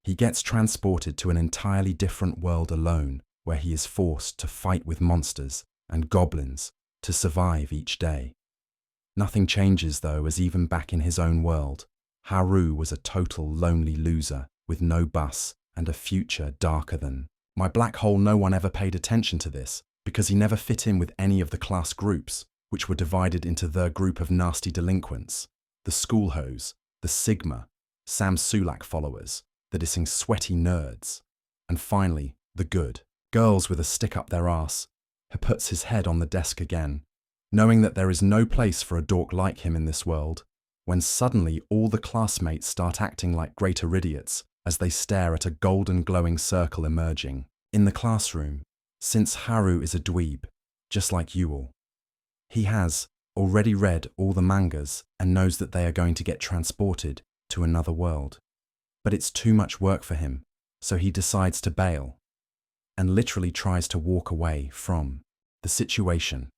He gets transported to an entirely different world alone, where he is forced to fight with monsters and goblins to survive each day. Nothing changes though, as even back in his own world, Haru was a total lonely loser with no bus and a future darker than. My black hole. No one ever paid attention to this because he never fit in with any of the class groups, which were divided into the group of nasty delinquents, the school hose, the Sigma, Sam Sulak followers, the dissing sweaty nerds, and finally, the good. Girls with a stick up their ass. He puts his head on the desk again, knowing that there is no place for a dork like him in this world, when suddenly all the classmates start acting like greater idiots as they stare at a golden glowing circle emerging in the classroom. Since Haru is a dweeb, just like you all, he has already read all the mangas and knows that they are going to get transported to another world. But it's too much work for him, so he decides to bail and literally tries to walk away from the situation.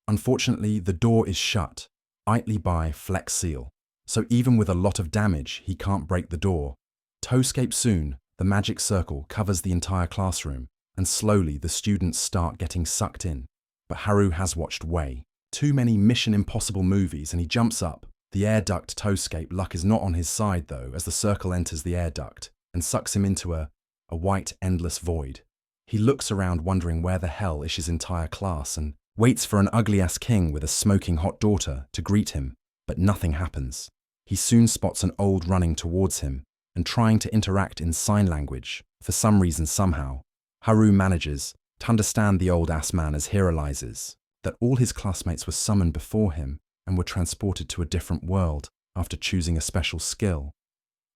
Unfortunately, the door is shut tightly by Flex Seal, so even with a lot of damage, he can't break the door. Toscape soon, the magic circle covers the entire classroom, and slowly the students start getting sucked in. But Haru has watched way too many Mission Impossible movies, and he jumps up. The air duct Toscape luck is not on his side though, as the circle enters the air duct and sucks him into a white endless void. He looks around wondering where the hell is his entire class and waits for an ugly-ass king with a smoking hot daughter to greet him, but nothing happens. He soon spots an old running towards him and trying to interact in sign language. For some reason, somehow, Haru manages to understand the old-ass man as he realizes that all his classmates were summoned before him and were transported to a different world after choosing a special skill.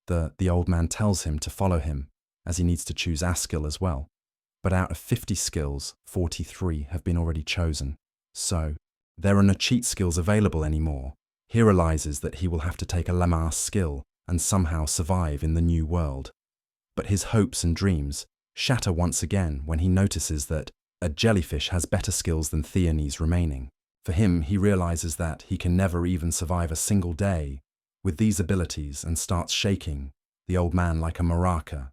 The old man tells him to follow him, as he needs to choose a skill as well. But out of 50 skills, 43 have been already chosen. So, there are no cheat skills available anymore. He realizes that he will have to take a Lamar skill and somehow survive in the new world. But his hopes and dreams shatter once again when he notices that a jellyfish has better skills than Theones remaining. For him, he realizes that he can never even survive a single day with these abilities and starts shaking the old man like a maraca.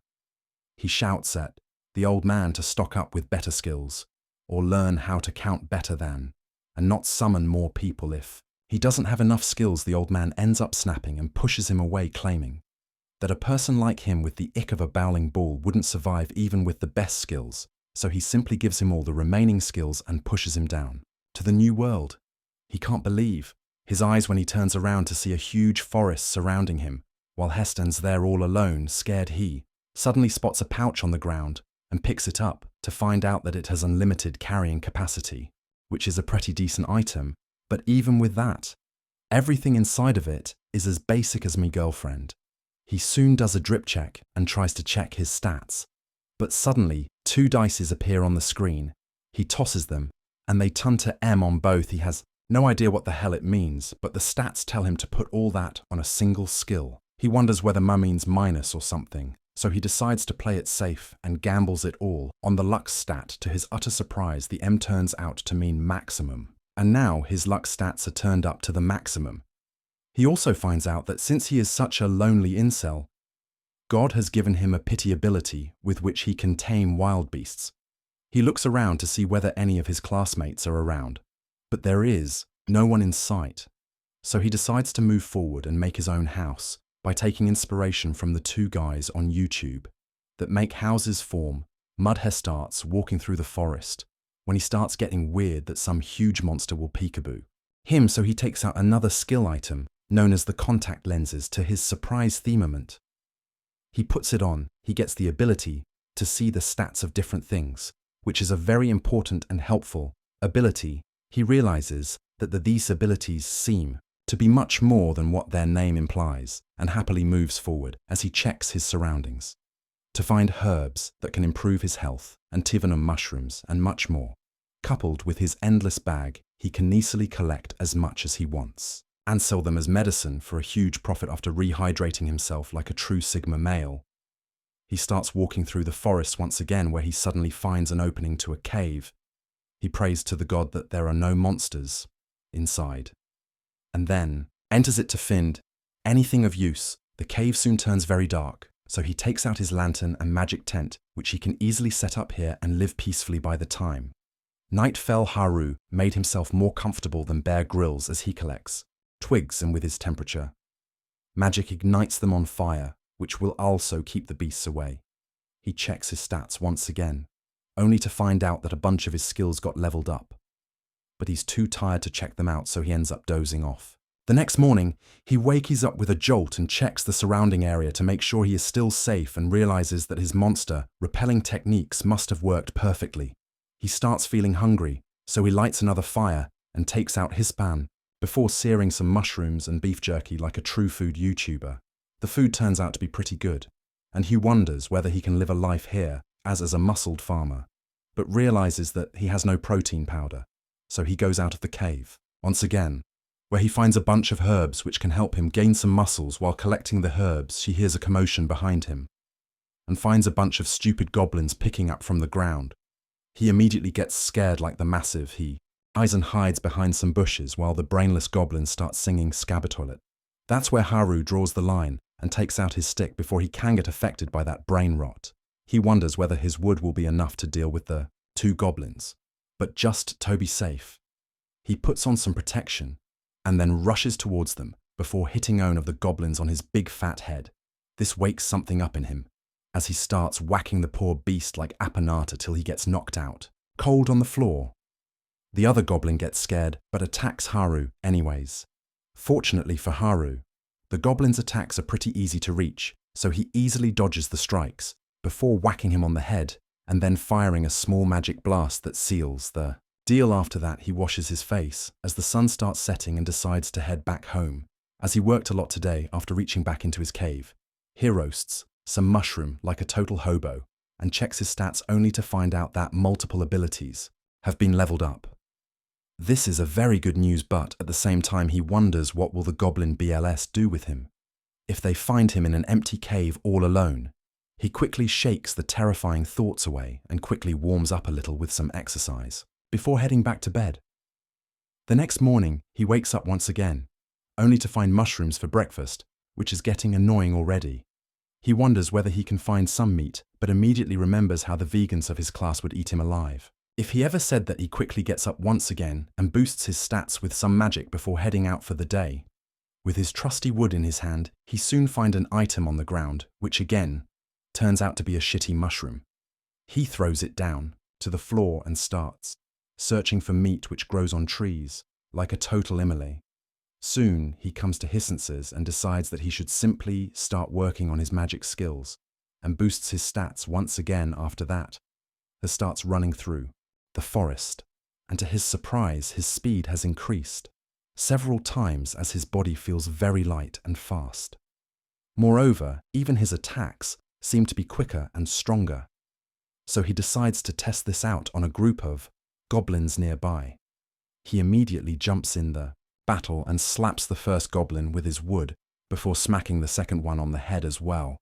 He shouts at the old man to stock up with better skills, or learn how to count better than, and not summon more people if he doesn't have enough skills. The old man ends up snapping and pushes him away, claiming that a person like him with the ick of a bowling ball wouldn't survive even with the best skills, so he simply gives him all the remaining skills and pushes him down to the new world. He can't believe his eyes when he turns around to see a huge forest surrounding him, while he stands there all alone, scared. He suddenly spots a pouch on the ground and picks it up to find out that it has unlimited carrying capacity, which is a pretty decent item, but even with that, everything inside of it is as basic as me girlfriend. He soon does a drip check and tries to check his stats, but suddenly 2 dices appear on the screen. He tosses them, and they turn to M on both. He has no idea what the hell it means, but the stats tell him to put all that on a single skill. He wonders whether M means minus or something, so he decides to play it safe and gambles it all on the luck stat. To his utter surprise, the M turns out to mean maximum, and now his luck stats are turned up to the maximum. He also finds out that since he is such a lonely incel, God has given him a pity ability with which he can tame wild beasts. He looks around to see whether any of his classmates are around, but there is no one in sight. So he decides to move forward and make his own house by taking inspiration from the 2 guys on YouTube that make houses form. Mudhe starts walking through the forest when he starts getting weird that some huge monster will peekaboo him, so he takes out another skill item known as the contact lenses. To his surprise themament, he puts it on. He gets the ability to see the stats of different things, which is a very important and helpful ability. He realizes that these abilities seem to be much more than what their name implies, and happily moves forward as he checks his surroundings to find herbs that can improve his health, and tivanum mushrooms, and much more. Coupled with his endless bag, he can easily collect as much as he wants and sell them as medicine for a huge profit. After rehydrating himself like a true Sigma male, he starts walking through the forest once again, where he suddenly finds an opening to a cave. He prays to the god that there are no monsters inside, and then enters it to find anything of use. The cave soon turns very dark, So he takes out his lantern and magic tent, which he can easily set up here and live peacefully by the time. Night fell. Haru made himself more comfortable than Bear Grylls as he collects twigs, and with his temperature, magic ignites them on fire, which will also keep the beasts away. He checks his stats once again, only to find out that a bunch of his skills got leveled up. But he's too tired to check them out, so he ends up dozing off. The next morning, he wakes up with a jolt and checks the surrounding area to make sure he is still safe, and realizes that his monster repelling techniques must have worked perfectly. He starts feeling hungry, so he lights another fire and takes out his pan before searing some mushrooms and beef jerky like a true food YouTuber. The food turns out to be pretty good, and he wonders whether he can live a life here as a muscled farmer, but realizes that he has no protein powder, so he goes out of the cave once again, where he finds a bunch of herbs which can help him gain some muscles. While collecting the herbs, he hears a commotion behind him and finds a bunch of stupid goblins picking up from the ground. He immediately gets scared like the massive. He hides and hides behind some bushes while the brainless goblins start singing Scabatoilet. That's where Haru draws the line and takes out his stick before he can get affected by that brain rot. He wonders whether his wood will be enough to deal with the two goblins, but just to be safe, he puts on some protection and then rushes towards them before hitting one of the goblins on his big fat head. This wakes something up in him as he starts whacking the poor beast like Apanata till he gets knocked out, cold on the floor. The other goblin gets scared but attacks Haru anyways. Fortunately for Haru, the goblin's attacks are pretty easy to reach, so he easily dodges the strikes before whacking him on the head and then firing a small magic blast that seals the deal. After that, he washes his face as the sun starts setting and decides to head back home. As he worked a lot today, after reaching back into his cave, he roasts some mushroom like a total hobo and checks his stats only to find out that multiple abilities have been leveled up. This is a very good news, but at the same time he wonders what will the goblin BLS do with him if they find him in an empty cave all alone. He quickly shakes the terrifying thoughts away and quickly warms up a little with some exercise before heading back to bed. The next morning, he wakes up once again, only to find mushrooms for breakfast, which is getting annoying already. He wonders whether he can find some meat, but immediately remembers how the vegans of his class would eat him alive. If he ever said that, he quickly gets up once again and boosts his stats with some magic before heading out for the day. With his trusty wood in his hand, he soon finds an item on the ground, which again turns out to be a shitty mushroom. He throws it down to the floor and starts searching for meat which grows on trees, like a total immole. Soon he comes to his senses and decides that he should simply start working on his magic skills, and boosts his stats once again after that. He starts running through the forest, and to his surprise his speed has increased several times as his body feels very light and fast. Moreover, even his attacks seem to be quicker and stronger, so he decides to test this out on a group of goblins nearby. He immediately jumps in the battle and slaps the first goblin with his wood before smacking the second one on the head as well.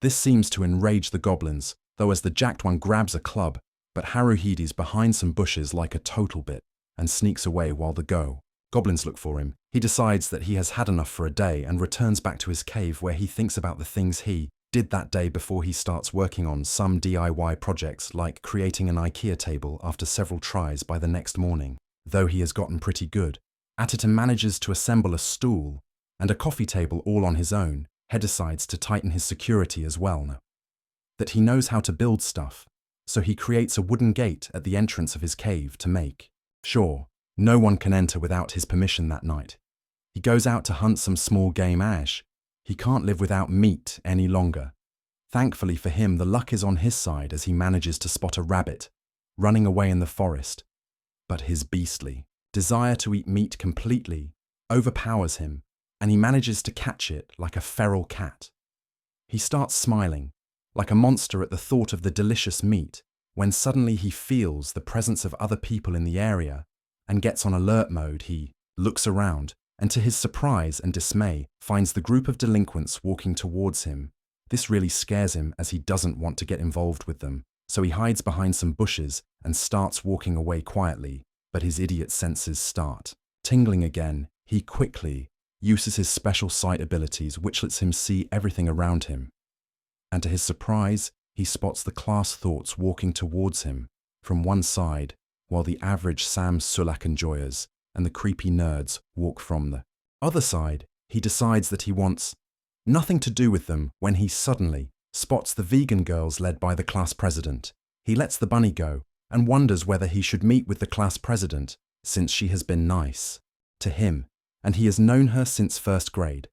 This seems to enrage the goblins, though, as the jacked one grabs a club, but Haru hides behind some bushes like a total bit and sneaks away while the goblins look for him. He decides that he has had enough for a day and returns back to his cave, where he thinks about the things he did that day before he starts working on some DIY projects like creating an IKEA table after several tries by the next morning. Though he has gotten pretty good at it and manages to assemble a stool and a coffee table all on his own, he decides to tighten his security as well now that he knows how to build stuff, so he creates a wooden gate at the entrance of his cave to make sure no one can enter without his permission that night. He goes out to hunt some small game as he can't live without meat any longer. Thankfully for him, the luck is on his side as he manages to spot a rabbit running away in the forest, but his beastly desire to eat meat completely overpowers him, and he manages to catch it like a feral cat. He starts smiling like a monster at the thought of the delicious meat, when suddenly he feels the presence of other people in the area and gets on alert mode. He looks around and, to his surprise and dismay, finds the group of delinquents walking towards him. This really scares him as he doesn't want to get involved with them, so he hides behind some bushes and starts walking away quietly, but his idiot senses start tingling again. He quickly uses his special sight abilities, which lets him see everything around him. and to his surprise, he spots the class thoughts walking towards him from one side, while the average Sam Sulak enjoyers and the creepy nerds walk from the other side. He decides that he wants nothing to do with them when he suddenly spots the vegan girls led by the class president. He lets the bunny go and wonders whether he should meet with the class president since she has been nice to him and he has known her since first grade.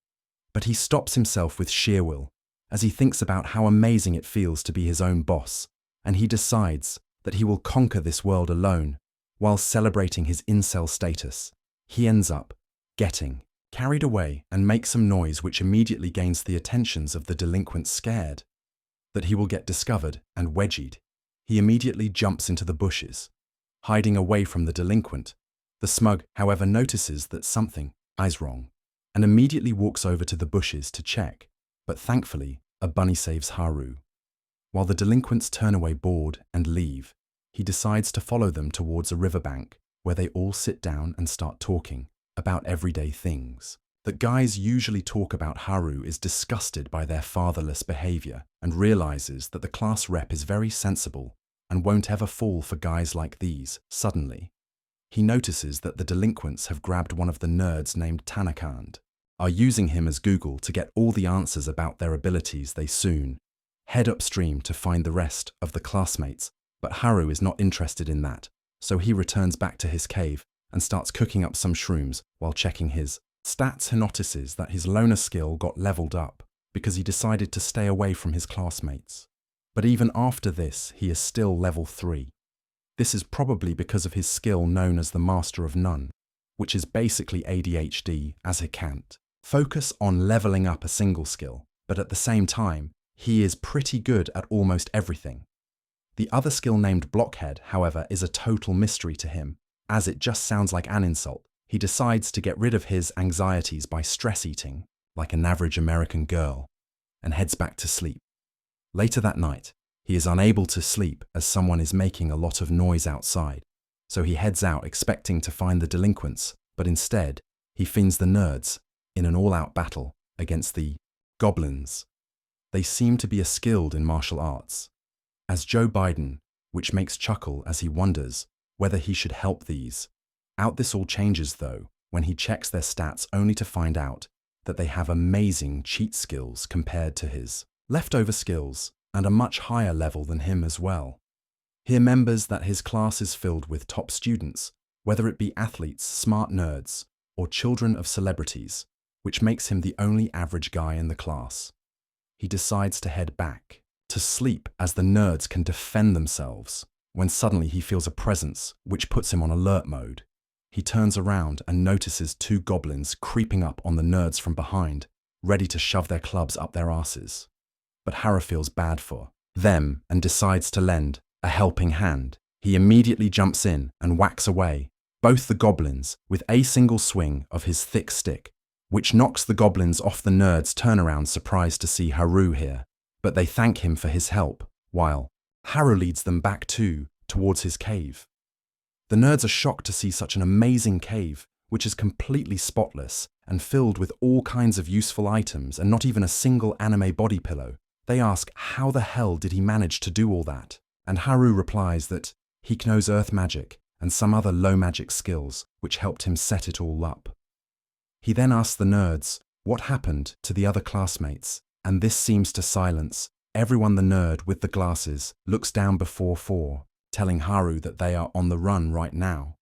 But he stops himself with sheer will as he thinks about how amazing it feels to be his own boss, and he decides that he will conquer this world alone while celebrating his incel status. He ends up getting carried away and makes some noise which immediately gains the attentions of the delinquents. Scared that he will get discovered and wedgied, he immediately jumps into the bushes, hiding away from the delinquent. The smug, however, notices that something is wrong and immediately walks over to the bushes to check, but thankfully, a bunny saves Haru. While the delinquents turn away bored and leave, he decides to follow them towards a riverbank where they all sit down and start talking about everyday things. The guys usually talk about. Haru is disgusted by their fatherless behavior and realizes that the class rep is very sensible and won't ever fall for guys like these. Suddenly, he notices that the delinquents have grabbed one of the nerds named Tanaka and are using him as Google to get all the answers about their abilities. They soon head upstream to find the rest of the classmates, but Haru is not interested in that, so he returns back to his cave and starts cooking up some shrooms while checking his stats. He notices that his loner skill got leveled up because he decided to stay away from his classmates. But even after this, he is still level 3. This is probably because of his skill known as the Master of None, which is basically ADHD, as he can't focus on leveling up a single skill, but at the same time, he is pretty good at almost everything. The other skill named Blockhead, however, is a total mystery to him, as it just sounds like an insult. He decides to get rid of his anxieties by stress eating, like an average American girl, and heads back to sleep. Later that night, he is unable to sleep as someone is making a lot of noise outside, so he heads out expecting to find the delinquents, but instead, he finds the nerds in an all-out battle against the goblins. They seem to be skilled in martial arts, as Joe Biden, which makes chuckle as he wonders whether he should help these out. This all changes though when he checks their stats only to find out that they have amazing cheat skills compared to his leftover skills and a much higher level than him as well. He remembers that his class is filled with top students, whether it be athletes, smart nerds, or children of celebrities, which makes him the only average guy in the class. He decides to head back to sleep as the nerds can defend themselves, when suddenly he feels a presence which puts him on alert mode. He turns around and notices 2 goblins creeping up on the nerds from behind, ready to shove their clubs up their asses. But Haru feels bad for them and decides to lend a helping hand. He immediately jumps in and whacks away both the goblins with a single swing of his thick stick, which knocks the goblins off. The nerds turn around surprised to see Haru here, but they thank him for his help, while Haru leads them back towards his cave. The nerds are shocked to see such an amazing cave, which is completely spotless and filled with all kinds of useful items and not even a single anime body pillow. They ask how the hell did he manage to do all that, and Haru replies that he knows earth magic and some other low magic skills which helped him set it all up. He then asks the nerds what happened to the other classmates, and this seems to silence everyone. The nerd with the glasses looks down before telling Haru that they are on the run right now.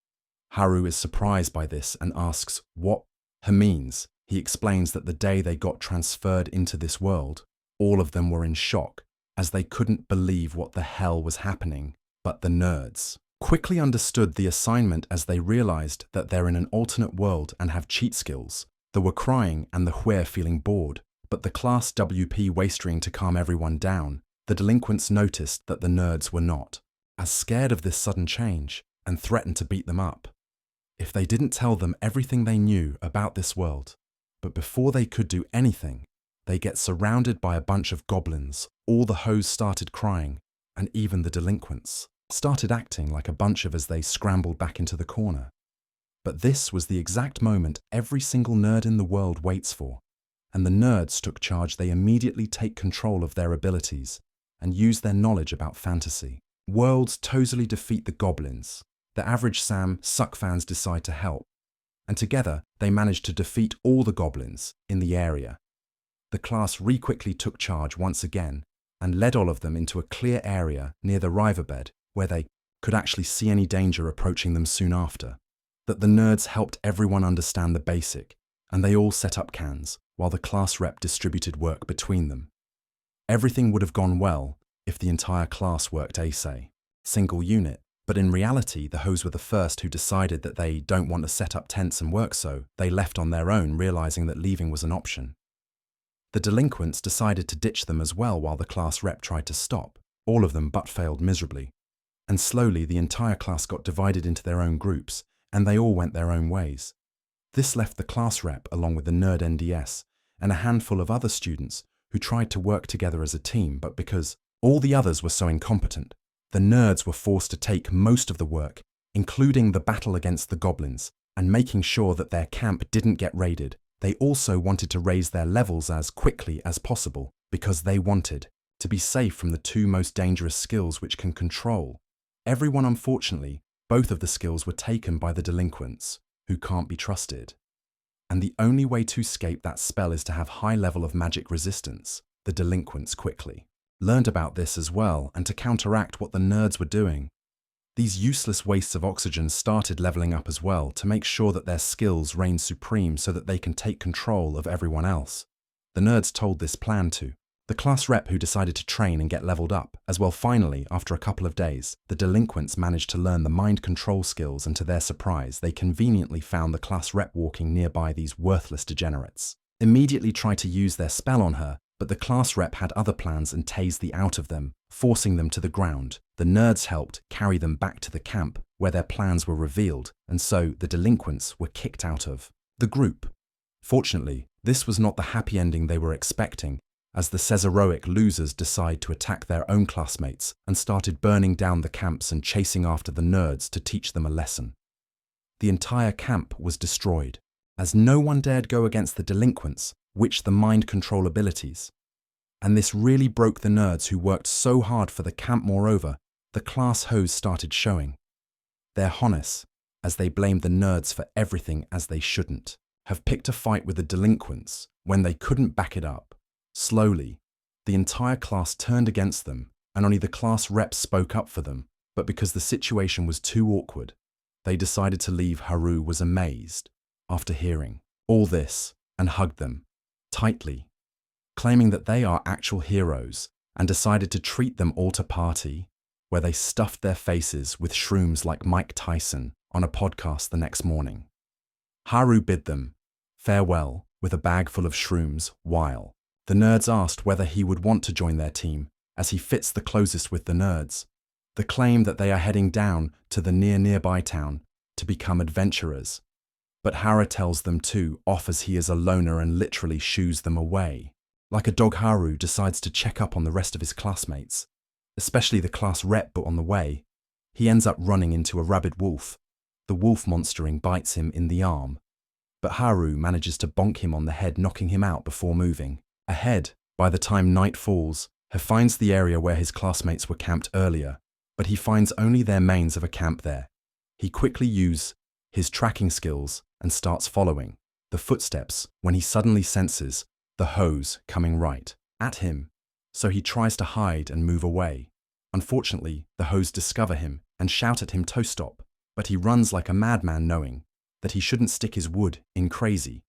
Haru is surprised by this and asks what he means. He explains that the day they got transferred into this world, all of them were in shock as they couldn't believe what the hell was happening, but the nerds quickly understood the assignment as they realized that they're in an alternate world and have cheat skills. They were crying and the Hue feeling bored, but the class WP wastering to calm everyone down. The delinquents noticed that the nerds were not as scared of this sudden change and threatened to beat them up if they didn't tell them everything they knew about this world. But before they could do anything, they get surrounded by a bunch of goblins. All the hoes started crying, and even the delinquents started acting like a bunch of as they scrambled back into the corner. But this was the exact moment every single nerd in the world waits for, and the nerds took charge, they immediately take control of their abilities and use their knowledge about fantasy. Worlds totally defeat the goblins. The average Sam Suck fans decide to help, and together they manage to defeat all the goblins in the area. The class quickly took charge once again and led all of them into a clear area near the riverbed where they could actually see any danger approaching them soon after. That the nerds helped everyone understand the basic, and they all set up cans while the class rep distributed work between them. Everything would have gone well if the entire class worked as a single unit, but in reality the hoes were the first who decided that they don't want to set up tents and work, so they left on their own, realizing that leaving was an option. The delinquents decided to ditch them as well while the class rep tried to stop, all of them but failed miserably. And slowly the entire class got divided into their own groups, and they all went their own ways. This left the class rep along with the nerd NDS and a handful of other students who tried to work together as a team, but because all the others were so incompetent, the nerds were forced to take most of the work, including the battle against the goblins and making sure that their camp didn't get raided. They also wanted to raise their levels as quickly as possible because they wanted to be safe from the two most dangerous skills which can control everyone. Unfortunately, both of the skills were taken by the delinquents, who can't be trusted. And the only way to escape that spell is to have high level of magic resistance. The delinquents quickly learned about this as well, and to counteract what the nerds were doing, these useless wastes of oxygen started leveling up as well to make sure that their skills reign supreme so that they can take control of everyone else. The nerds told this plan to the class rep, who decided to train and get leveled up as well. Finally, after a couple of days, the delinquents managed to learn the mind control skills, and to their surprise, they conveniently found the class rep walking nearby. These worthless degenerates immediately tried to use their spell on her, but the class rep had other plans and tased the out of them, forcing them to the ground. The nerds helped carry them back to the camp where their plans were revealed, and so the delinquents were kicked out of the group. Fortunately, this was not the happy ending they were expecting, as the Caesaroic losers decided to attack their own classmates and started burning down the camps and chasing after the nerds to teach them a lesson. The entire camp was destroyed, as no one dared go against the delinquents, which the mind control abilities. And this really broke the nerds who worked so hard for the camp. Moreover, the class hoes started showing their honest, as they blamed the nerds for everything, as they shouldn't have picked a fight with the delinquents when they couldn't back it up. Slowly, the entire class turned against them, and only the class reps spoke up for them, but because the situation was too awkward, they decided to leave. Haru was amazed after hearing all this and hugged them tightly, claiming that they are actual heroes, and decided to treat them all to party, where they stuffed their faces with shrooms like Mike Tyson on a podcast the next morning. Haru bid them farewell with a bag full of shrooms, while the nerds asked whether he would want to join their team, as he fits the closest with the nerds. They claim that they are heading down to the nearby town to become adventurers, but Haru tells them to off as he is a loner and literally shoos them away. Like a dog, Haru decides to check up on the rest of his classmates, especially the class rep, but on the way, he ends up running into a rabid wolf. The wolf monstering bites him in the arm, but Haru manages to bonk him on the head, knocking him out before moving ahead. By the time night falls, he finds the area where his classmates were camped earlier, but he finds only their mains of a camp there. He quickly uses his tracking skills and starts following the footsteps when he suddenly senses the hoes coming right at him, so he tries to hide and move away. Unfortunately, the hoes discover him and shout at him to stop, but he runs like a madman, knowing that he shouldn't stick his wood in crazy.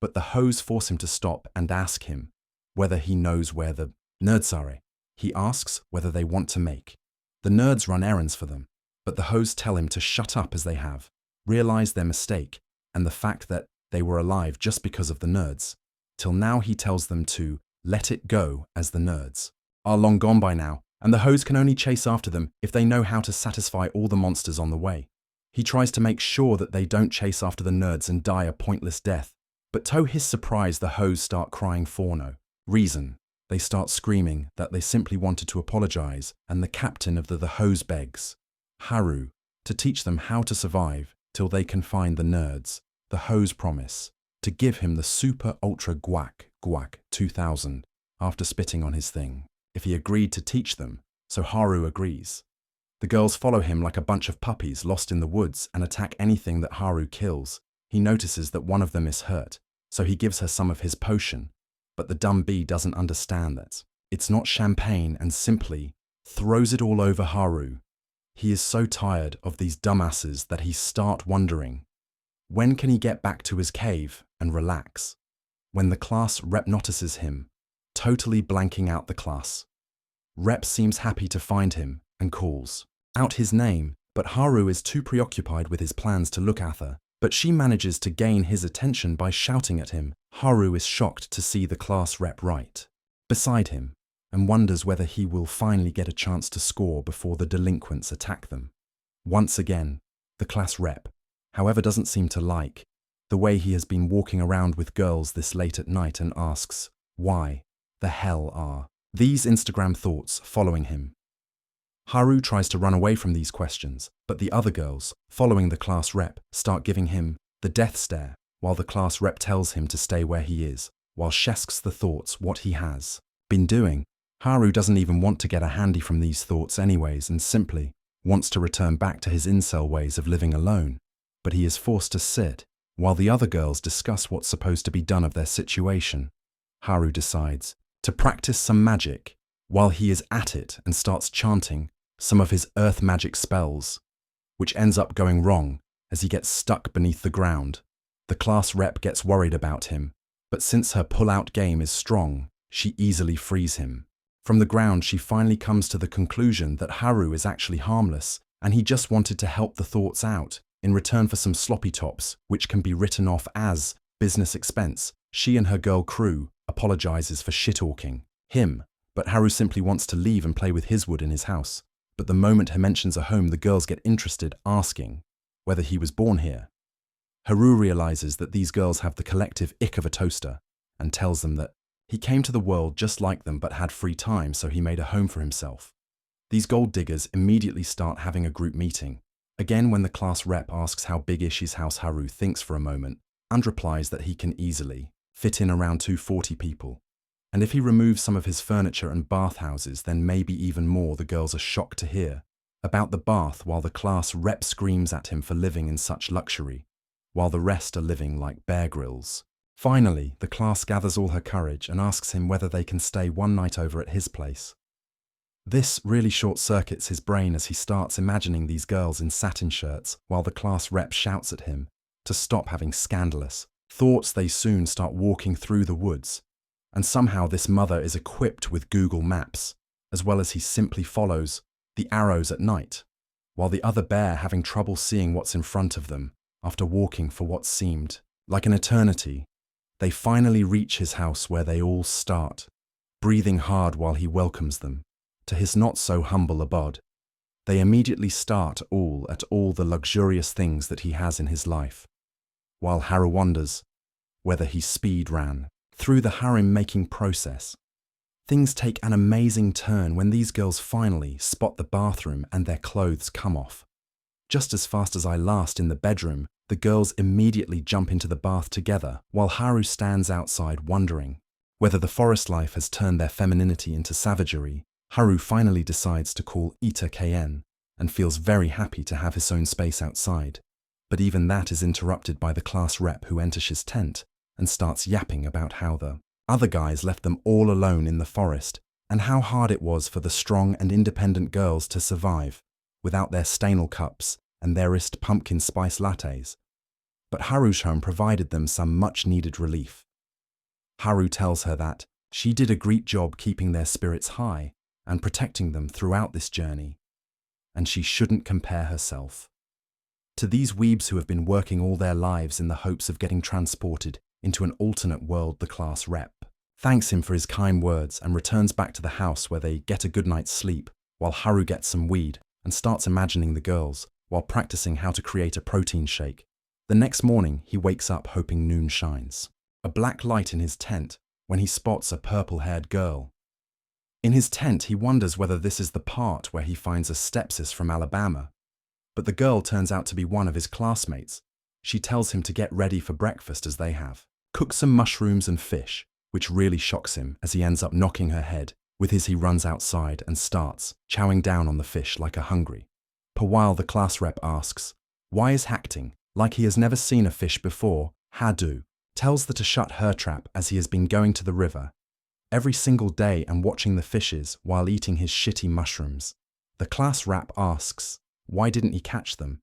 But the hoes force him to stop and ask him whether he knows where the nerds are. He asks whether they want to make the nerds run errands for them, but the hoes tell him to shut up, as they have realized their mistake and the fact that they were alive just because of the nerds. Till now he tells them to let it go, as the nerds are long gone by now, and the hoes can only chase after them if they know how to satisfy all the monsters on the way. He tries to make sure that they don't chase after the nerds and die a pointless death, but to his surprise the hoes start crying for no reason. They start screaming that they simply wanted to apologize, and the captain of the hoes begs Haru to teach them how to survive till they can find the nerds. The hoes promise to give him the super ultra guac Guac 2000 after spitting on his thing, if he agreed to teach them, so Haru agrees. The girls follow him like a bunch of puppies lost in the woods and attack anything that Haru kills. He notices that one of them is hurt, so he gives her some of his potion, but the dumb bee doesn't understand that it's not champagne and simply throws it all over Haru. He is so tired of these dumbasses that he starts wondering, when can he get back to his cave and relax? When the class rep notices him, totally blanking out the class. Rep seems happy to find him and calls out his name, but Haru is too preoccupied with his plans to look at her, but she manages to gain his attention by shouting at him. Haru is shocked to see the class rep right beside him and wonders whether he will finally get a chance to score before the delinquents attack them. Once again, the class rep, however, doesn't seem to like the way he has been walking around with girls this late at night and asks, why the hell are these Instagram thoughts following him? Haru tries to run away from these questions, but the other girls, following the class rep, start giving him the death stare, while the class rep tells him to stay where he is, while shesks the thoughts what he has been doing. Haru doesn't even want to get a handy from these thoughts anyways and simply wants to return back to his incel ways of living alone, but he is forced to sit while the other girls discuss what's supposed to be done of their situation. Haru decides to practice some magic while he is at it and starts chanting some of his earth magic spells, which ends up going wrong as he gets stuck beneath the ground. The class rep gets worried about him, but since her pull-out game is strong, she easily frees him. From the ground, she finally comes to the conclusion that Haru is actually harmless and he just wanted to help the thoughts out in return for some sloppy tops, which can be written off as business expense. She and her girl crew apologizes for shit-talking him, but Haru simply wants to leave and play with his wood in his house. But the moment he mentions a home, the girls get interested, asking whether he was born here. Haru realizes that these girls have the collective ick of a toaster and tells them that he came to the world just like them but had free time, so he made a home for himself. These gold diggers immediately start having a group meeting. Again, when the class rep asks how big is his house, Haru thinks for a moment and replies that he can easily fit in around 240 people. And if he removes some of his furniture and bathhouses, then maybe even more. The girls are shocked to hear about the bath, while the class rep screams at him for living in such luxury, while the rest are living like Bear Grylls. Finally, the class gathers all her courage and asks him whether they can stay one night over at his place. This really short-circuits his brain as he starts imagining these girls in satin shirts, while the class rep shouts at him to stop having scandalous thoughts. They soon start walking through the woods, and somehow this mother is equipped with Google Maps, as well as he simply follows the arrows at night, while the other bear having trouble seeing what's in front of them after walking for what seemed like an eternity. They finally reach his house, where they all start breathing hard while he welcomes them to his not-so-humble abode. They immediately start at all the luxurious things that he has in his life, while Haru wonders whether he speed ran through the harem-making process. Things take an amazing turn when these girls finally spot the bathroom and their clothes come off. Just as fast as I last in the bedroom, the girls immediately jump into the bath together, while Haru stands outside wondering whether the forest life has turned their femininity into savagery. Haru finally decides to call Ita KN and feels very happy to have his own space outside. But even that is interrupted by the class rep, who enters his tent and starts yapping about how the other guys left them all alone in the forest and how hard it was for the strong and independent girls to survive without their Stanel cups and theirist pumpkin spice lattes. But Haru's home provided them some much-needed relief. Haru tells her that she did a great job keeping their spirits high and protecting them throughout this journey, and she shouldn't compare herself to these weebs who have been working all their lives in the hopes of getting transported into an alternate world. The class rep thanks him for his kind words and returns back to the house, where they get a good night's sleep, while Haru gets some weed and starts imagining the girls while practicing how to create a protein shake. The next morning, he wakes up hoping noon shines a black light in his tent when he spots a purple-haired girl. In his tent, he wonders whether this is the part where he finds a stepsis from Alabama, but the girl turns out to be one of his classmates. She tells him to get ready for breakfast, as they have cooked some mushrooms and fish, which really shocks him as he ends up knocking her head. With his, he runs outside and starts chowing down on the fish like a hungry. Per while, the class rep asks, why is acting like he has never seen a fish before? Hadu tells her to shut her trap as he has been going to the river every single day and watching the fishes while eating his shitty mushrooms. The class rep asks, why didn't he catch them?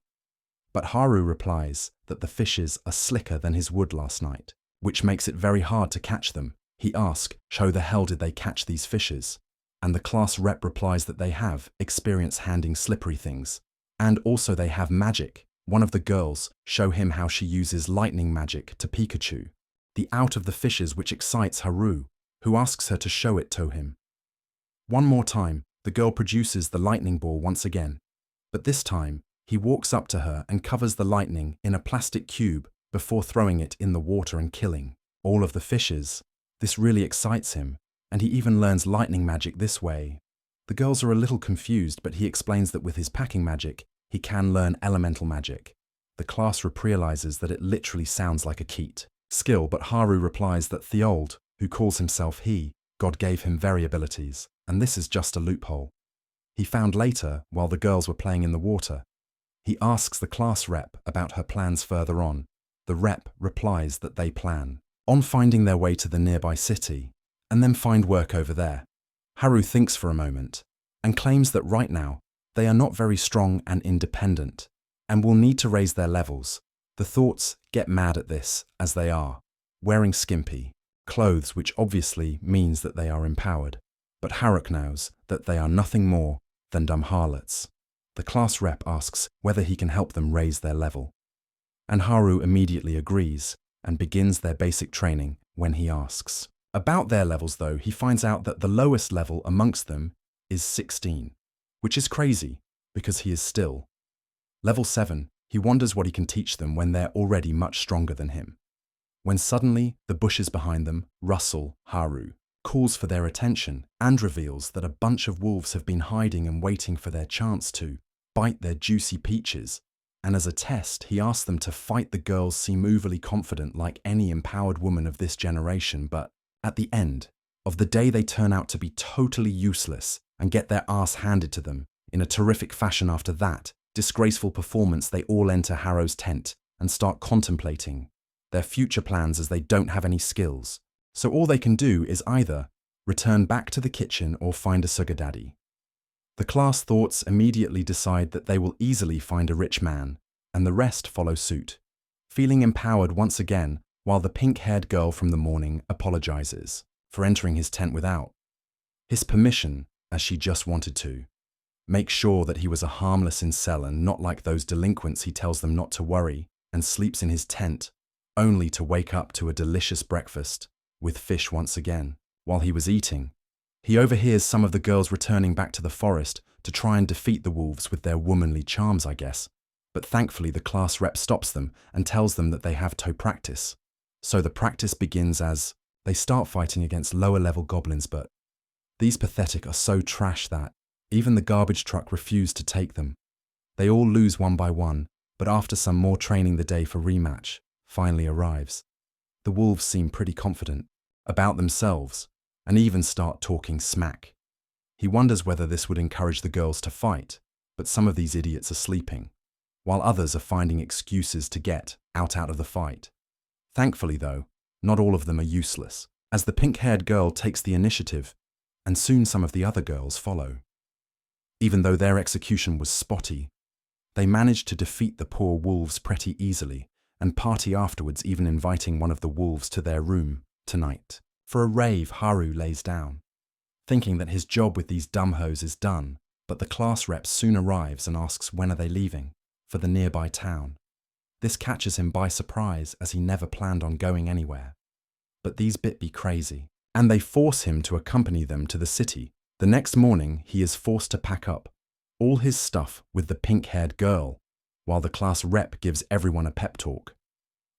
But Haru replies that the fishes are slicker than his wood last night, which makes it very hard to catch them. He asks, how the hell did they catch these fishes? And the class rep replies that they have experience handling slippery things. And also they have magic. One of the girls show him how she uses lightning magic to Pikachu the out of the fishes, which excites Haru, who asks her to show it to him. One more time, the girl produces the lightning ball once again, but this time he walks up to her and covers the lightning in a plastic cube before throwing it in the water and killing all of the fishes. This really excites him, and he even learns lightning magic this way. The girls are a little confused, but he explains that with his packing magic, he can learn elemental magic. The class rep realizes that it literally sounds like a Keat skill, but Haru replies that Theold, who calls himself God gave him variabilities, and this is just a loophole he found later while the girls were playing in the water. He asks the class rep about her plans further on. The rep replies that they plan on finding their way to the nearby city and then find work over there. Haru thinks for a moment and claims that right now they are not very strong and independent and will need to raise their levels. The thoughts get mad at this as they are wearing skimpy clothes, which obviously means that they are empowered. But Haru knows that they are nothing more than dumb harlots. The class rep asks whether he can help them raise their level, and Haru immediately agrees and begins their basic training. When he asks about their levels though, he finds out that the lowest level amongst them is 16, which is crazy because he is still level 7. He wonders what he can teach them when they're already much stronger than him. When suddenly the bushes behind them rustle, Haru calls for their attention and reveals that a bunch of wolves have been hiding and waiting for their chance to bite their juicy peaches. And as a test, he asks them to fight. The girls seem overly confident like any empowered woman of this generation, but at the end of the day they turn out to be totally useless and get their ass handed to them in a terrific fashion. After that disgraceful performance, they all enter Haru's tent and start contemplating their future plans as they don't have any skills. So all they can do is either return back to the kitchen or find a sugar daddy. The class thoughts immediately decide that they will easily find a rich man, and the rest follow suit, feeling empowered once again, while the pink-haired girl from the morning apologizes for entering his tent without his permission, as she just wanted to make sure that he was a harmless incel and not like those delinquents. He tells them not to worry and sleeps in his tent, only to wake up to a delicious breakfast with fish once again. While he was eating, he overhears some of the girls returning back to the forest to try and defeat the wolves with their womanly charms, I guess. But thankfully the class rep stops them and tells them that they have to practice. So the practice begins as they start fighting against lower level goblins, but these pathetic are so trash that even the garbage truck refused to take them. They all lose one by one, but after some more training the day for rematch finally arrives. The wolves seem pretty confident about themselves and even start talking smack. He wonders whether this would encourage the girls to fight, but some of these idiots are sleeping, while others are finding excuses to get out of the fight. Thankfully though, not all of them are useless, as the pink-haired girl takes the initiative, and soon some of the other girls follow. Even though their execution was spotty, they managed to defeat the poor wolves pretty easily, and party afterwards, even inviting one of the wolves to their room tonight. For a rave, Haru lays down, thinking that his job with these dumb hoes is done, but the class rep soon arrives and asks when are they leaving for the nearby town. This catches him by surprise as he never planned on going anywhere. But these bit be crazy, and they force him to accompany them to the city. The next morning, he is forced to pack up all his stuff with the pink-haired girl, while the class rep gives everyone a pep talk.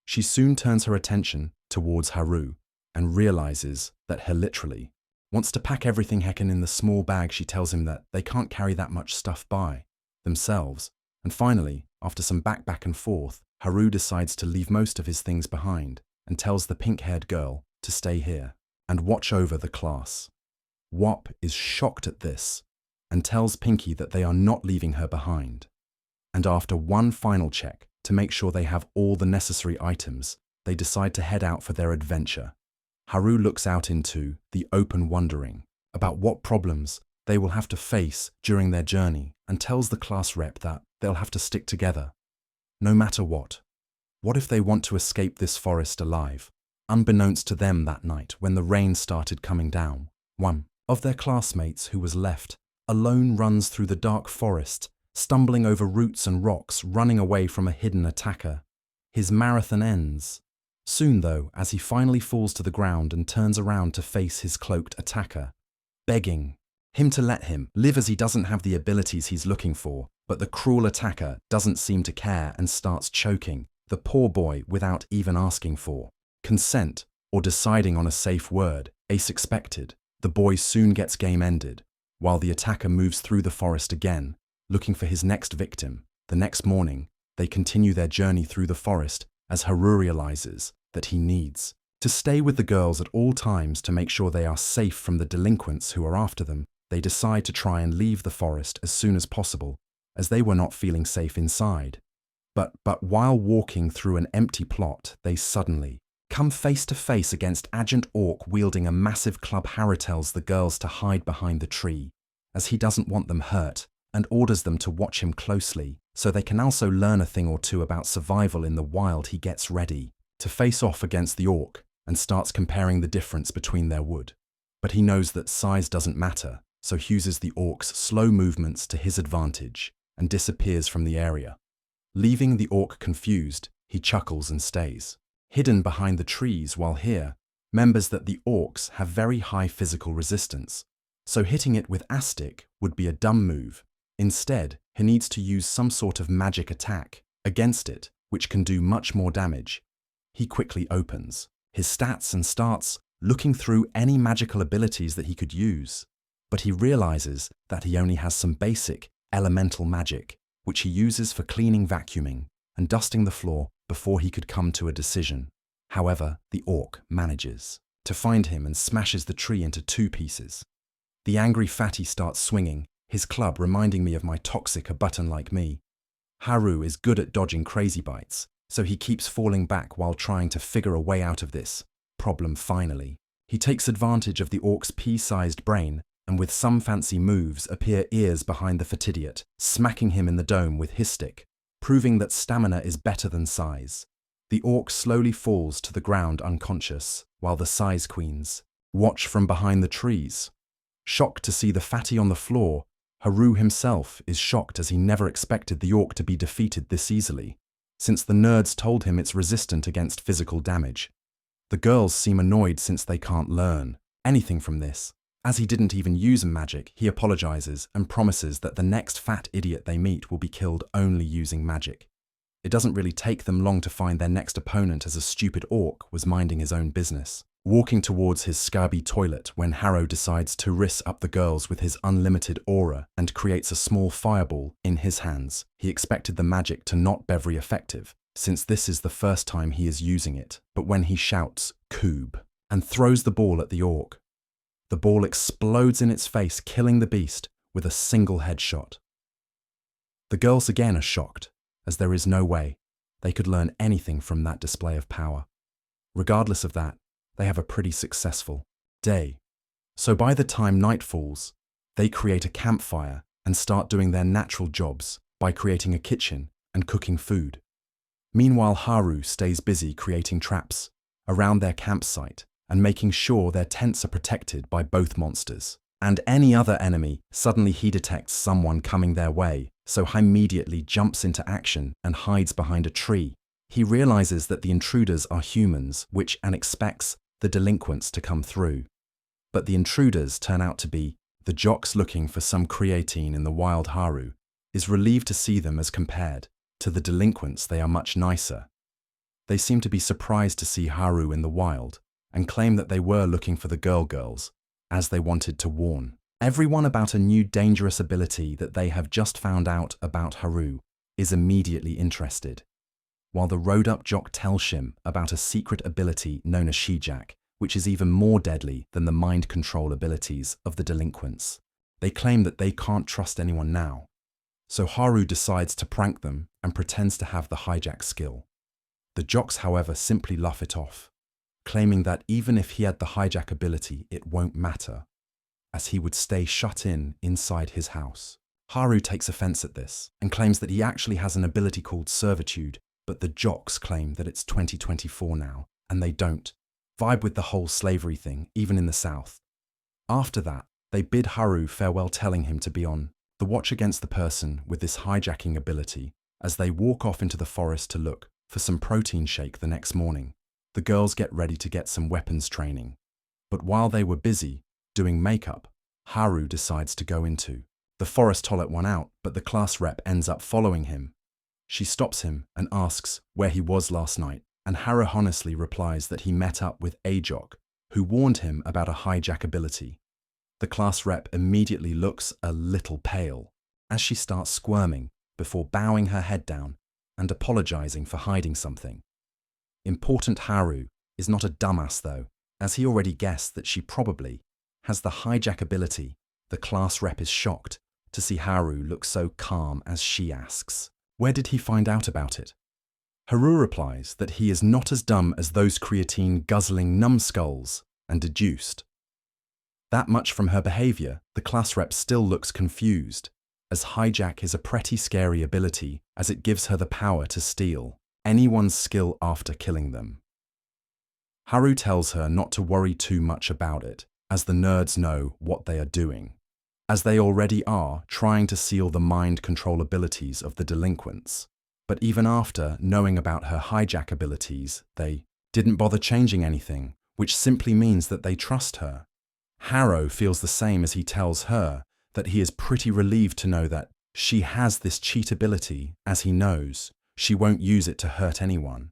She soon turns her attention towards Haru and realizes that he literally wants to pack everything heckin' in the small bag. She tells him that they can't carry that much stuff by themselves. And finally, after some back and forth, Haru decides to leave most of his things behind and tells the pink-haired girl to stay here and watch over the class. Wop is shocked at this and tells Pinky that they are not leaving her behind. And after one final check to make sure they have all the necessary items, they decide to head out for their adventure. Haru looks out into the open, wondering about what problems they will have to face during their journey, and tells the class rep that they'll have to stick together, no matter what. What if they want to escape this forest alive? Unbeknownst to them that night, when the rain started coming down, one of their classmates who was left alone runs through the dark forest, stumbling over roots and rocks, running away from a hidden attacker. His marathon ends soon, though, as he finally falls to the ground and turns around to face his cloaked attacker, begging him to let him live as he doesn't have the abilities he's looking for. But the cruel attacker doesn't seem to care and starts choking the poor boy without even asking for consent or deciding on a safe word. Ace expected. The boy soon gets game ended, while the attacker moves through the forest again, looking for his next victim. The next morning, they continue their journey through the forest as Haru realizes that he needs to stay with the girls at all times to make sure they are safe from the delinquents who are after them. They decide to try and leave the forest as soon as possible, as they were not feeling safe inside. But while walking through an empty plot, they suddenly come face to face against Agent Orc wielding a massive club. Haru tells the girls to hide behind the tree, as he doesn't want them hurt, and orders them to watch him closely, so they can also learn a thing or two about survival in the wild. He gets ready to face off against the orc, and starts comparing the difference between their wood. But he knows that size doesn't matter, so uses the orc's slow movements to his advantage, and disappears from the area. Leaving the orc confused, he chuckles and stays hidden behind the trees, while here remembers that the orcs have very high physical resistance, so hitting it with a stick would be a dumb move. Instead, he needs to use some sort of magic attack against it, which can do much more damage. He quickly opens his stats and starts looking through any magical abilities that he could use, but he realizes that he only has some basic elemental magic, which he uses for cleaning, vacuuming, and dusting the floor before he could come to a decision. However, the orc manages to find him and smashes the tree into 2 pieces. The angry fatty starts swinging his club, reminding me of my toxic a button like me. Haru is good at dodging crazy bites, so he keeps falling back while trying to figure a way out of this problem. Finally, he takes advantage of the orc's pea-sized brain, and with some fancy moves appear ears behind the fatidiot, smacking him in the dome with his stick, proving that stamina is better than size. The orc slowly falls to the ground unconscious, while the size queens watch from behind the trees. Shocked to see the fatty on the floor, Haru himself is shocked, as he never expected the orc to be defeated this easily, since the nerds told him it's resistant against physical damage. The girls seem annoyed since they can't learn anything from this. As he didn't even use magic, he apologizes and promises that the next fat idiot they meet will be killed only using magic. It doesn't really take them long to find their next opponent, as a stupid orc was minding his own business, walking towards his scabby toilet when Haru decides to risk up the girls with his unlimited aura and creates a small fireball in his hands. He expected the magic to not be very effective, since this is the first time he is using it, but when he shouts "Coob" and throws the ball at the orc, the ball explodes in its face, killing the beast with a single headshot. The girls again are shocked, as there is no way they could learn anything from that display of power. Regardless of that, they have a pretty successful day. So by the time night falls, they create a campfire and start doing their natural jobs by creating a kitchen and cooking food. Meanwhile, Haru stays busy creating traps around their campsite and making sure their tents are protected by both monsters and any other enemy. Suddenly he detects someone coming their way, so he immediately jumps into action and hides behind a tree. He realizes that the intruders are humans, and expects the delinquents to come through. But the intruders turn out to be the jocks looking for some creatine in the wild. Haru is relieved to see them, as compared to the delinquents they are much nicer. They seem to be surprised to see Haru in the wild, and claim that they were looking for the girls, as they wanted to warn everyone about a new dangerous ability that they have just found out about. Haru is immediately interested, while the rode-up jock tells him about a secret ability known as Shijak which is even more deadly than the mind control abilities of the delinquents. They claim that they can't trust anyone now. So Haru decides to prank them and pretends to have the hijack skill. The jocks, however, simply laugh it off, claiming that even if he had the hijack ability, it won't matter, as he would stay shut in inside his house. Haru takes offense at this and claims that he actually has an ability called servitude, but the jocks claim that it's 2024 now, and they don't vibe with the whole slavery thing, even in the South. After that, they bid Haru farewell, telling him to be on the watch against the person with this hijacking ability as they walk off into the forest to look for some protein shake the next morning. The girls get ready to get some weapons training. But while they were busy doing makeup, Haru decides to go into the forest to let one out, but the class rep ends up following him. She stops him and asks where he was last night, and Haru honestly replies that he met up with a jock who warned him about a hijack ability. The class rep immediately looks a little pale as she starts squirming before bowing her head down and apologizing for hiding something. Important Haru is not a dumbass though, as he already guessed that she probably has the hijack ability. The class rep is shocked to see Haru look so calm as she asks, where did he find out about it? Haru replies that he is not as dumb as those creatine-guzzling numbskulls and deduced. That much from her behavior, the class rep still looks confused, as hijack is a pretty scary ability as it gives her the power to steal anyone's skill after killing them. Haru tells her not to worry too much about it, as the nerds know what they are doing, as they already are trying to seal the mind control abilities of the delinquents. But even after knowing about her hijack abilities, they didn't bother changing anything, which simply means that they trust her. Haru feels the same as he tells her that he is pretty relieved to know that she has this cheat ability, as he knows she won't use it to hurt anyone.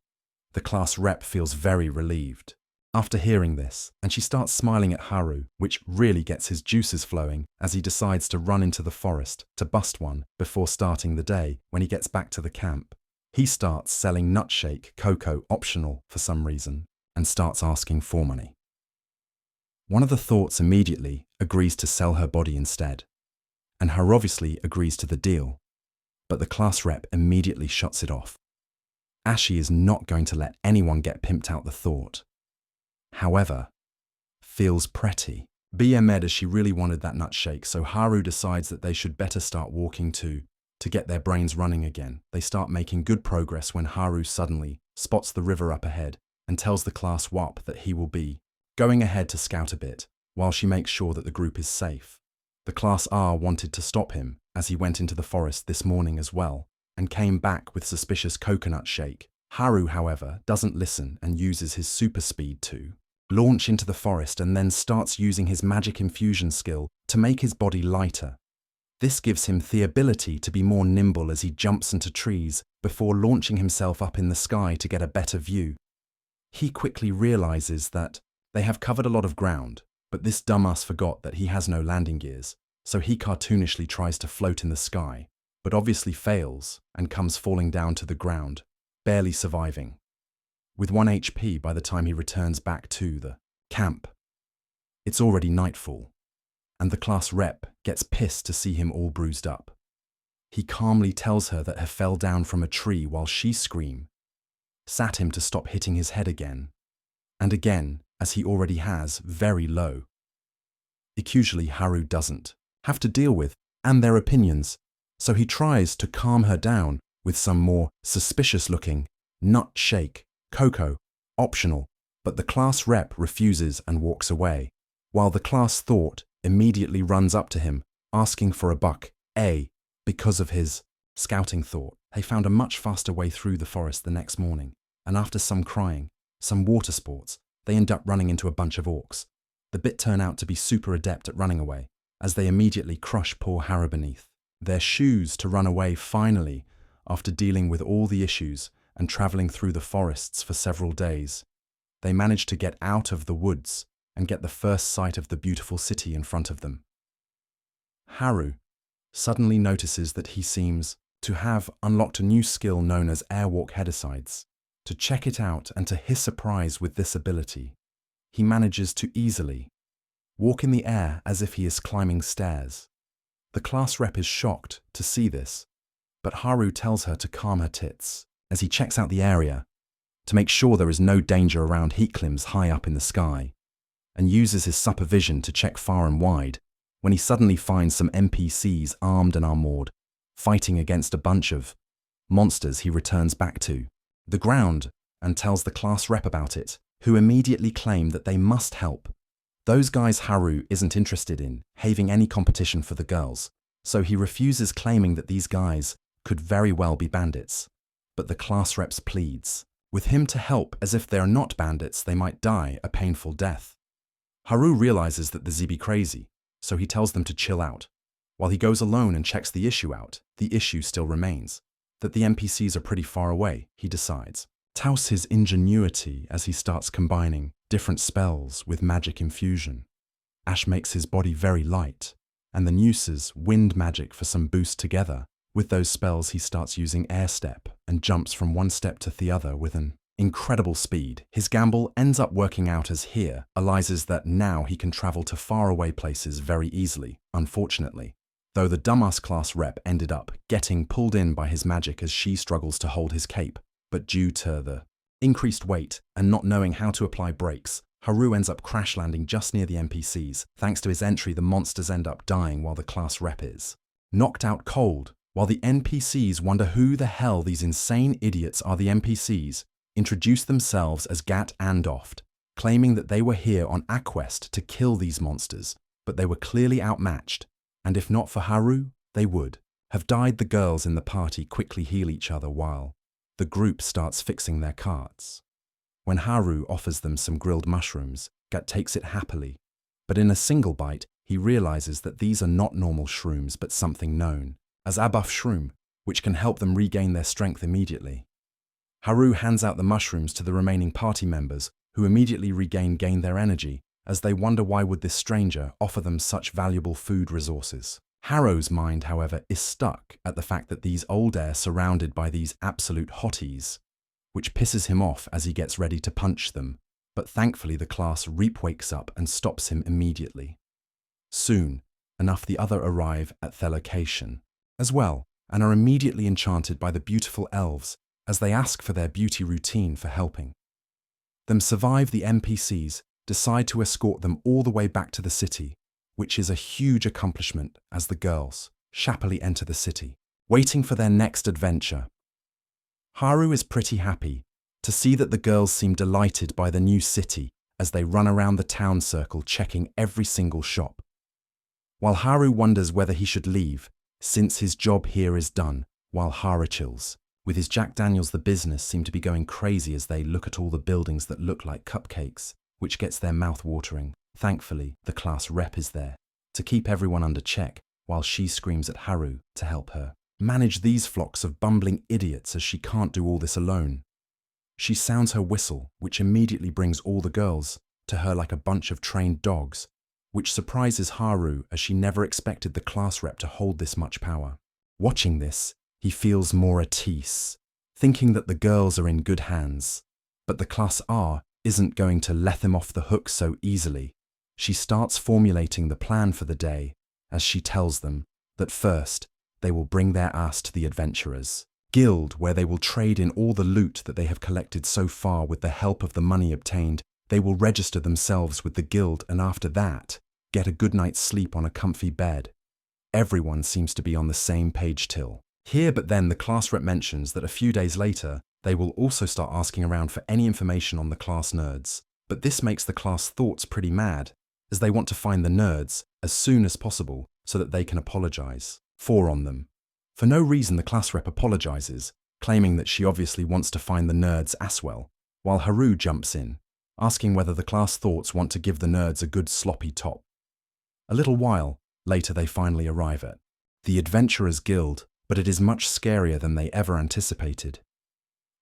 The class rep feels very relieved after hearing this, and she starts smiling at Haru, which really gets his juices flowing as he decides to run into the forest to bust one before starting the day. When he gets back to the camp, he starts selling nutshake cocoa optional for some reason and starts asking for money. One of the thoughts immediately agrees to sell her body instead, and Haru obviously agrees to the deal, but the class rep immediately shuts it off. Ashi is not going to let anyone get pimped out the thought. However, feels pretty BM'd as she really wanted that nutshake, so Haru decides that they should better start walking to get their brains running again. They start making good progress when Haru suddenly spots the river up ahead and tells the class WAP that he will be going ahead to scout a bit, while she makes sure that the group is safe. The Class R wanted to stop him as he went into the forest this morning as well, and came back with suspicious coconut shake. Haru, however, doesn't listen and uses his super speed to launch into the forest and then starts using his magic infusion skill to make his body lighter. This gives him the ability to be more nimble as he jumps into trees before launching himself up in the sky to get a better view. He quickly realizes that they have covered a lot of ground, but this dumbass forgot that he has no landing gears, so he cartoonishly tries to float in the sky, but obviously fails and comes falling down to the ground, barely surviving, with 1 HP by the time he returns back to the camp. It's already nightfall, and the class rep gets pissed to see him all bruised up. He calmly tells her that he fell down from a tree while she screams at him to stop hitting his head again and again, as he already has very low. Usually Haru doesn't have to deal with and their opinions, so he tries to calm her down with some more suspicious-looking nut shake, cocoa, optional, but the class rep refuses and walks away, while the class thought immediately runs up to him, asking for a buck. Because of his scouting thought, they found a much faster way through the forest the next morning, and after some crying, some water sports, they end up running into a bunch of orcs. The bit turn out to be super adept at running away, as they immediately crush poor Haru beneath their shoes to run away finally, after dealing with all the issues and traveling through the forests for several days. They manage to get out of the woods and get the first sight of the beautiful city in front of them. Haru suddenly notices that he seems to have unlocked a new skill known as Airwalk Headicides. To check it out and to his surprise with this ability, he manages to easily walk in the air as if he is climbing stairs. The class rep is shocked to see this, but Haru tells her to calm her tits as he checks out the area to make sure there is no danger around heat climbs high up in the sky, and uses his supervision to check far and wide when he suddenly finds some NPCs armed and armored, fighting against a bunch of monsters he returns back to the ground and tells the class rep about it, who immediately claim that they must help. Those guys Haru isn't interested in having any competition for the girls, so he refuses, claiming that these guys could very well be bandits. But the class reps pleads with him to help, as if they are not bandits, they might die a painful death. Haru realizes that the Z be crazy, so he tells them to chill out. While he goes alone and checks the issue out, the issue still remains. That the NPCs are pretty far away, he decides. Touse his ingenuity as he starts combining different spells with magic infusion. Ash makes his body very light, and then uses wind magic for some boost together. With those spells, he starts using air step and jumps from one step to the other with an incredible speed. His gamble ends up working out as he realizes that now he can travel to faraway places very easily, unfortunately. Though the dumbass class rep ended up getting pulled in by his magic as she struggles to hold his cape, but due to the increased weight and not knowing how to apply brakes, Haru ends up crash landing just near the NPCs. Thanks to his entry, the monsters end up dying while the class rep is knocked out cold. While the NPCs wonder who the hell these insane idiots are, the NPCs introduce themselves as Gat and Oft, claiming that they were here on a quest to kill these monsters, but they were clearly outmatched, and if not for Haru, they would have died. The girls in the party quickly heal each other while the group starts fixing their carts. When Haru offers them some grilled mushrooms, Gat takes it happily, but in a single bite, he realizes that these are not normal shrooms but something known as a buff shroom, which can help them regain their strength immediately. Haru hands out the mushrooms to the remaining party members, who immediately gain their energy, as they wonder why would this stranger offer them such valuable food resources. Haru's mind, however, is stuck at the fact that these old are surrounded by these absolute hotties, which pisses him off as he gets ready to punch them, but thankfully the class rep wakes up and stops him immediately. Soon enough, the other arrive at their location as well, and are immediately enchanted by the beautiful elves as they ask for their beauty routine for helping them survive. The NPCs decide to escort them all the way back to the city, which is a huge accomplishment as the girls shappily enter the city, waiting for their next adventure. Haru is pretty happy to see that the girls seem delighted by the new city as they run around the town circle checking every single shop. While Haru wonders whether he should leave, since his job here is done, while Haru chills with his Jack Daniels, the business seem to be going crazy as they look at all the buildings that look like cupcakes, which gets their mouth watering. Thankfully, the class rep is there to keep everyone under check while she screams at Haru to help her manage these flocks of bumbling idiots as she can't do all this alone. She sounds her whistle, which immediately brings all the girls to her like a bunch of trained dogs, which surprises Haru as she never expected the class rep to hold this much power. Watching this, he feels more at ease, thinking that the girls are in good hands, but the class R isn't going to let them off the hook so easily. She starts formulating the plan for the day as she tells them that first they will bring their ass to the Adventurers Guild, where they will trade in all the loot that they have collected so far. With the help of the money obtained, they will register themselves with the guild, and after that, get a good night's sleep on a comfy bed. Everyone seems to be on the same page till here, but then the class rep mentions that a few days later, they will also start asking around for any information on the class nerds. But this makes the class thoughts pretty mad, as they want to find the nerds as soon as possible so that they can apologize on them. For no reason, the class rep apologizes, claiming that she obviously wants to find the nerds as well, while Haru jumps in, asking whether the class thoughts want to give the nerds a good sloppy top. A little while later, they finally arrive at the Adventurers Guild, but it is much scarier than they ever anticipated.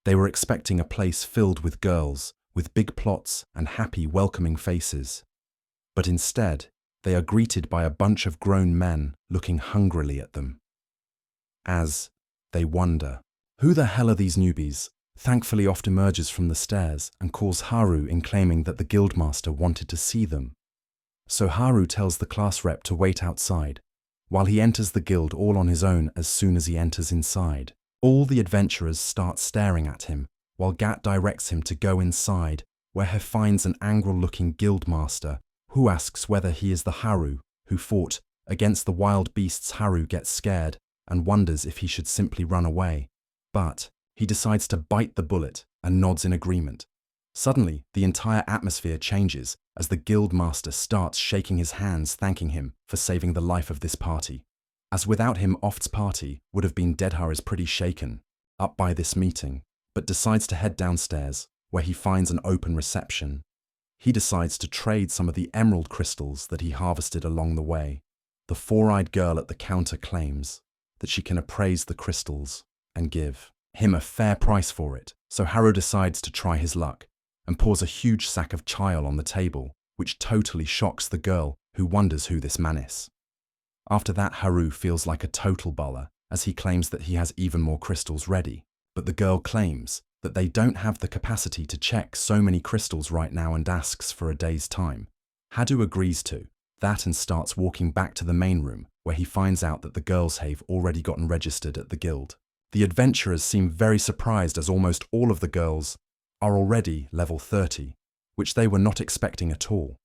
They were expecting a place filled with girls, with big plots and happy, welcoming faces. But instead, they are greeted by a bunch of grown men looking hungrily at them. As they wonder, who the hell are these newbies? thankfully oft emerges from the stairs and calls Haru in, claiming that the guildmaster wanted to see them. So Haru tells the class rep to wait outside, while he enters the guild all on his own. As soon as he enters inside, all the adventurers start staring at him, while Gat directs him to go inside, where he finds an angry-looking guildmaster, who asks whether he is the Haru who fought against the wild beasts. Haru gets scared and wonders if he should simply run away, but he decides to bite the bullet and nods in agreement. Suddenly, the entire atmosphere changes as the guildmaster starts shaking his hands, thanking him for saving the life of this party. As without him, Oft's party would have been dead. Har is pretty shaken up by this meeting, but decides to head downstairs, where he finds an open reception. He decides to trade some of the emerald crystals that he harvested along the way. The four-eyed girl at the counter claims that she can appraise the crystals and give him a fair price for it, so Haru decides to try his luck and pours a huge sack of chile on the table, which totally shocks the girl, who wonders who this man is. After that, Haru feels like a total baller, as he claims that he has even more crystals ready, but the girl claims that they don't have the capacity to check so many crystals right now and asks for a day's time. Haru agrees to that and starts walking back to the main room, where he finds out that the girls have already gotten registered at the guild. The adventurers seem very surprised, as almost all of the girls are already level 30, which they were not expecting at all.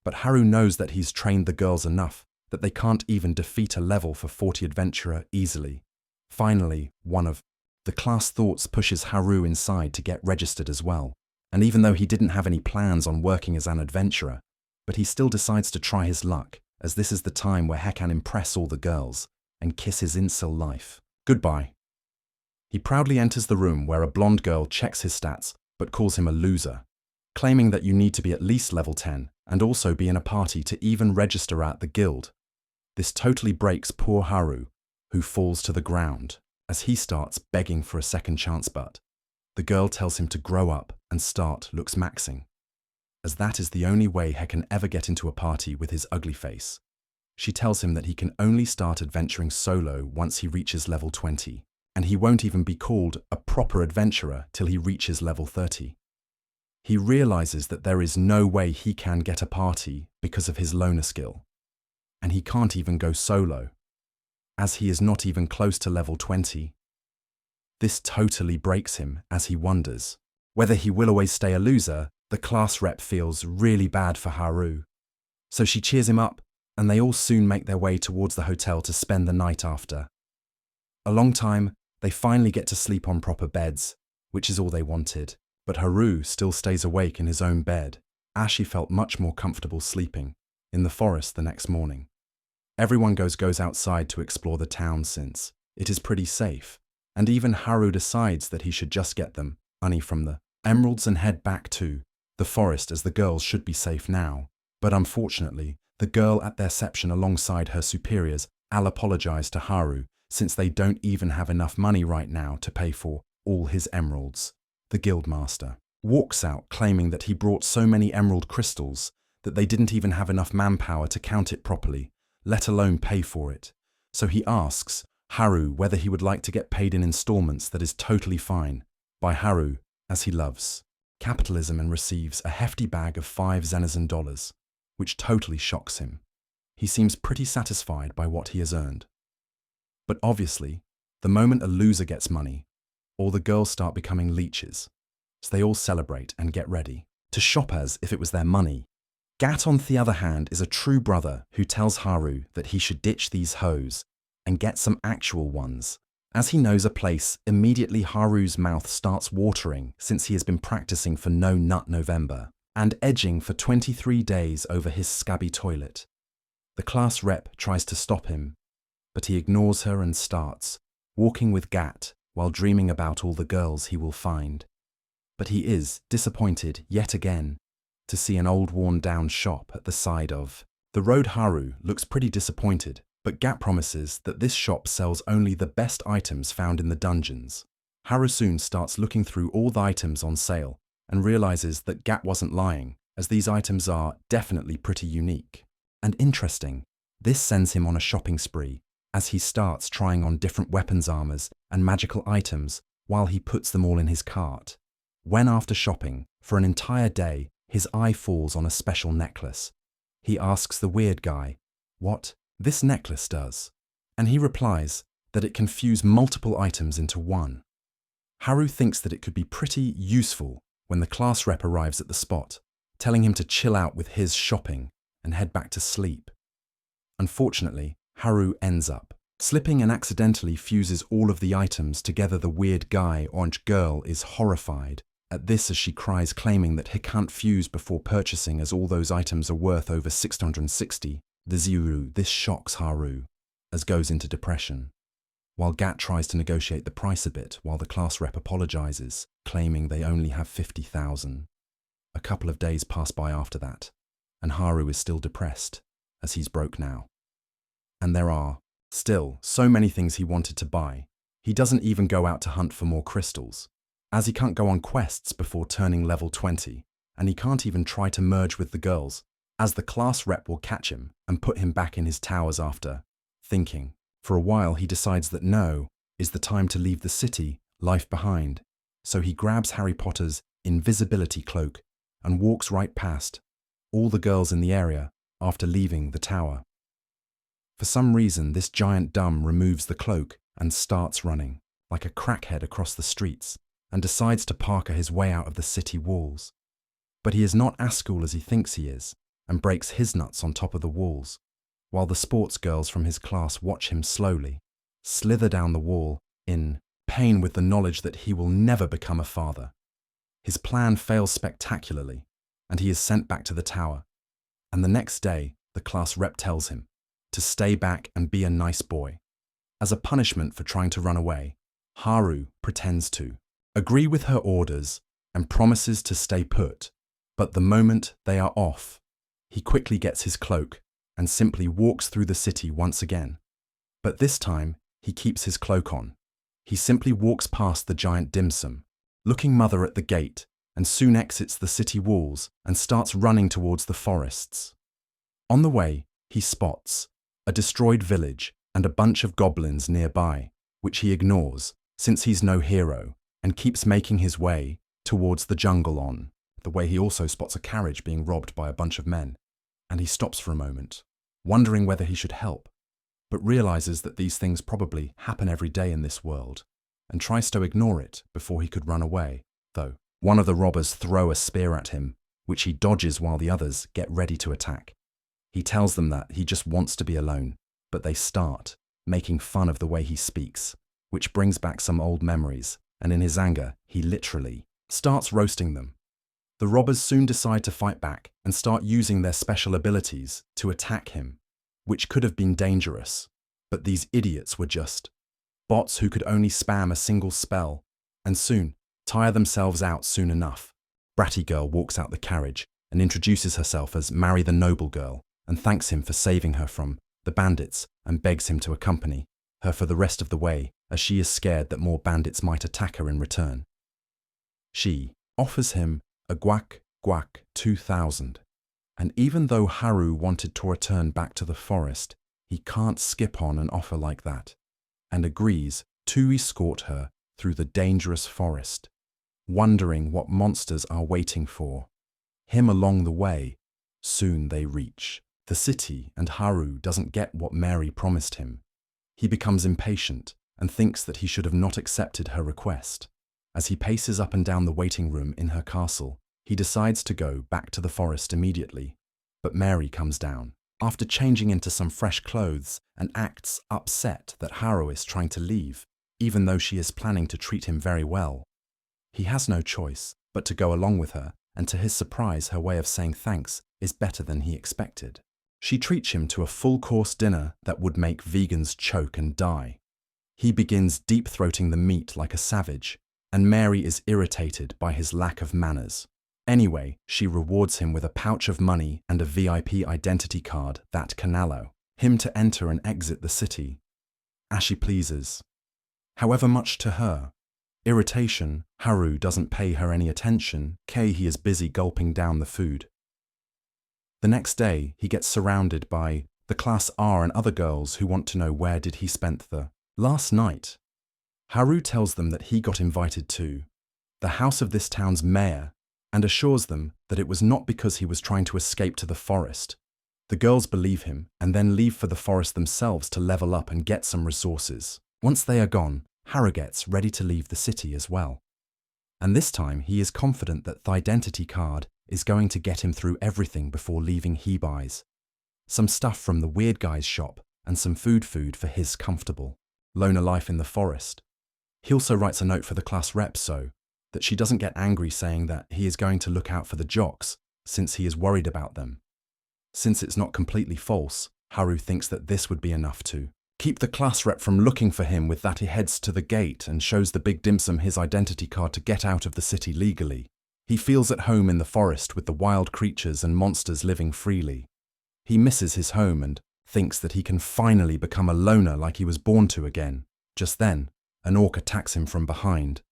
But Haru knows that he's trained the girls enough that they can't even defeat a level for 40 adventurer easily. Finally, one of the class thoughts pushes Haru inside to get registered as well, and even though he didn't have any plans on working as an adventurer, but he still decides to try his luck, as this is the time where he can impress all the girls and kiss his incel life goodbye. He proudly enters the room, where a blonde girl checks his stats but calls him a loser, claiming that you need to be at least level 10 and also be in a party to even register at the guild. This totally breaks poor Haru, who falls to the ground as he starts begging for a second chance, but the girl tells him to grow up and start looks maxing, as that is the only way he can ever get into a party with his ugly face. She tells him that he can only start adventuring solo once he reaches level 20, and he won't even be called a proper adventurer till he reaches level 30. He realizes that there is no way he can get a party because of his loner skill, and he can't even go solo, as he is not even close to level 20. This totally breaks him, as he wonders whether he will always stay a loser. The class rep feels really bad for Haru, so she cheers him up, and they all soon make their way towards the hotel to spend the night. After a long time, they finally get to sleep on proper beds, which is all they wanted. But Haru still stays awake in his own bed, as she felt much more comfortable sleeping in the forest the next morning. Everyone goes outside to explore the town, since it is pretty safe, and even Haru decides that he should just get them honey from the emeralds and head back to the forest, as the girls should be safe now. But unfortunately, the girl at their reception alongside her superiors all apologize to Haru, since they don't even have enough money right now to pay for all his emeralds. The guildmaster walks out, claiming that he brought so many emerald crystals that they didn't even have enough manpower to count it properly, let alone pay for it. So he asks Haru whether he would like to get paid in installments. That is totally fine by Haru, as he loves capitalism, and receives a hefty bag of $5,000, which totally shocks him. He seems pretty satisfied by what he has earned. But obviously, the moment a loser gets money, all the girls start becoming leeches, so they all celebrate and get ready to shop as if it was their money. Gat, on the other hand, is a true brother who tells Haru that he should ditch these hoes and get some actual ones. As he knows a place, immediately Haru's mouth starts watering, since he has been practicing for No Nut November and edging for 23 days over his scabby toilet. The class rep tries to stop him, but he ignores her and starts walking with Gat while dreaming about all the girls he will find. But he is disappointed yet again to see an old worn-down shop at the side of the road. Haru looks pretty disappointed, but Gat promises that this shop sells only the best items found in the dungeons. Haru soon starts looking through all the items on sale and realizes that Gat wasn't lying, as these items are definitely pretty unique and interesting. This sends him on a shopping spree, as he starts trying on different weapons armors and magical items while he puts them all in his cart. When after shopping for an entire day, his eye falls on a special necklace, he asks the weird guy what this necklace does, and he replies that it can fuse multiple items into one. Haru thinks that it could be pretty useful when the class rep arrives at the spot, telling him to chill out with his shopping and head back to sleep. Unfortunately, Haru ends up slipping and accidentally fuses all of the items together. The weird guy orange girl is horrified at this as she cries, claiming that he can't fuse before purchasing as all those items are worth over 660 the. This shocks Haru as goes into depression, while Gat tries to negotiate the price a bit while the class rep apologizes, claiming they only have 50,000. A couple of days pass by after that, and Haru is still depressed as he's broke now. And there are still so many things he wanted to buy. He doesn't even go out to hunt for more crystals, as he can't go on quests before turning level 20, and he can't even try to merge with the girls, as the class rep will catch him and put him back in his towers after thinking. For a while he decides that no is the time to leave the city life behind, so he grabs Harry Potter's invisibility cloak and walks right past all the girls in the area after leaving the tower. For some reason, this giant dumb removes the cloak and starts running like a crackhead across the streets and decides to parkour his way out of the city walls. But he is not as cool as he thinks he is and breaks his nuts on top of the walls, while the sports girls from his class watch him slowly slither down the wall in pain with the knowledge that he will never become a father. His plan fails spectacularly, and he is sent back to the tower. And the next day, the class rep tells him to stay back and be a nice boy. As a punishment for trying to run away, Haru pretends to agree with her orders and promises to stay put. But the moment they are off, he quickly gets his cloak and simply walks through the city once again. But this time, he keeps his cloak on. He simply walks past the giant dim sum, looking mother at the gate, and soon exits the city walls and starts running towards the forests. On the way, he spots a destroyed village and a bunch of goblins nearby, which he ignores since he's no hero, and keeps making his way towards the jungle. On the way, he also spots a carriage being robbed by a bunch of men, and he stops for a moment, wondering whether he should help, but realizes that these things probably happen every day in this world, and tries to ignore it before he could run away, though. One of the robbers throw a spear at him, which he dodges while the others get ready to attack. He tells them that he just wants to be alone, but they start making fun of the way he speaks, which brings back some old memories, and in his anger, he literally starts roasting them. The robbers soon decide to fight back and start using their special abilities to attack him, which could have been dangerous, but these idiots were just bots who could only spam a single spell, and soon tire themselves out soon enough. Bratty Girl walks out the carriage and introduces herself as Mary the Noble Girl and thanks him for saving her from the bandits and begs him to accompany her for the rest of the way, as she is scared that more bandits might attack her in return. She offers him a guac 2000, and even though Haru wanted to return back to the forest, he can't skip on an offer like that, and agrees to escort her through the dangerous forest, wondering what monsters are waiting for him along the way. Soon they reach the city, and Haru doesn't get what Mary promised him. He becomes impatient and thinks that he should have not accepted her request. As he paces up and down the waiting room in her castle, he decides to go back to the forest immediately. But Mary comes down, after changing into some fresh clothes, and acts upset that Haru is trying to leave, even though she is planning to treat him very well. He has no choice but to go along with her, and to his surprise, her way of saying thanks is better than he expected. She treats him to a full-course dinner that would make vegans choke and die. He begins deep-throating the meat like a savage, and Mary is irritated by his lack of manners. Anyway, she rewards him with a pouch of money and a VIP identity card that can allow him to enter and exit the city as she pleases. However much to her irritation, Haru doesn't pay her any attention. He is busy gulping down the food. The next day, he gets surrounded by the Class R and other girls who want to know where did he spent the last night. Haru tells them that he got invited to the house of this town's mayor and assures them that it was not because he was trying to escape to the forest. The girls believe him and then leave for the forest themselves to level up and get some resources. Once they are gone, Haru gets ready to leave the city as well. And this time he is confident that the identity card is going to get him through everything before leaving. He buys some stuff from the weird guy's shop and some food for his comfortable loner life in the forest. He also writes a note for the class rep so that she doesn't get angry, saying that he is going to look out for the jocks since he is worried about them. Since it's not completely false, Haru thinks that this would be enough to keep the class rep from looking for him. With that, he heads to the gate and shows the big dim sum his identity card to get out of the city legally. He feels at home in the forest with the wild creatures and monsters living freely. He misses his home and thinks that he can finally become a loner like he was born to again. Just then, an orc attacks him from behind,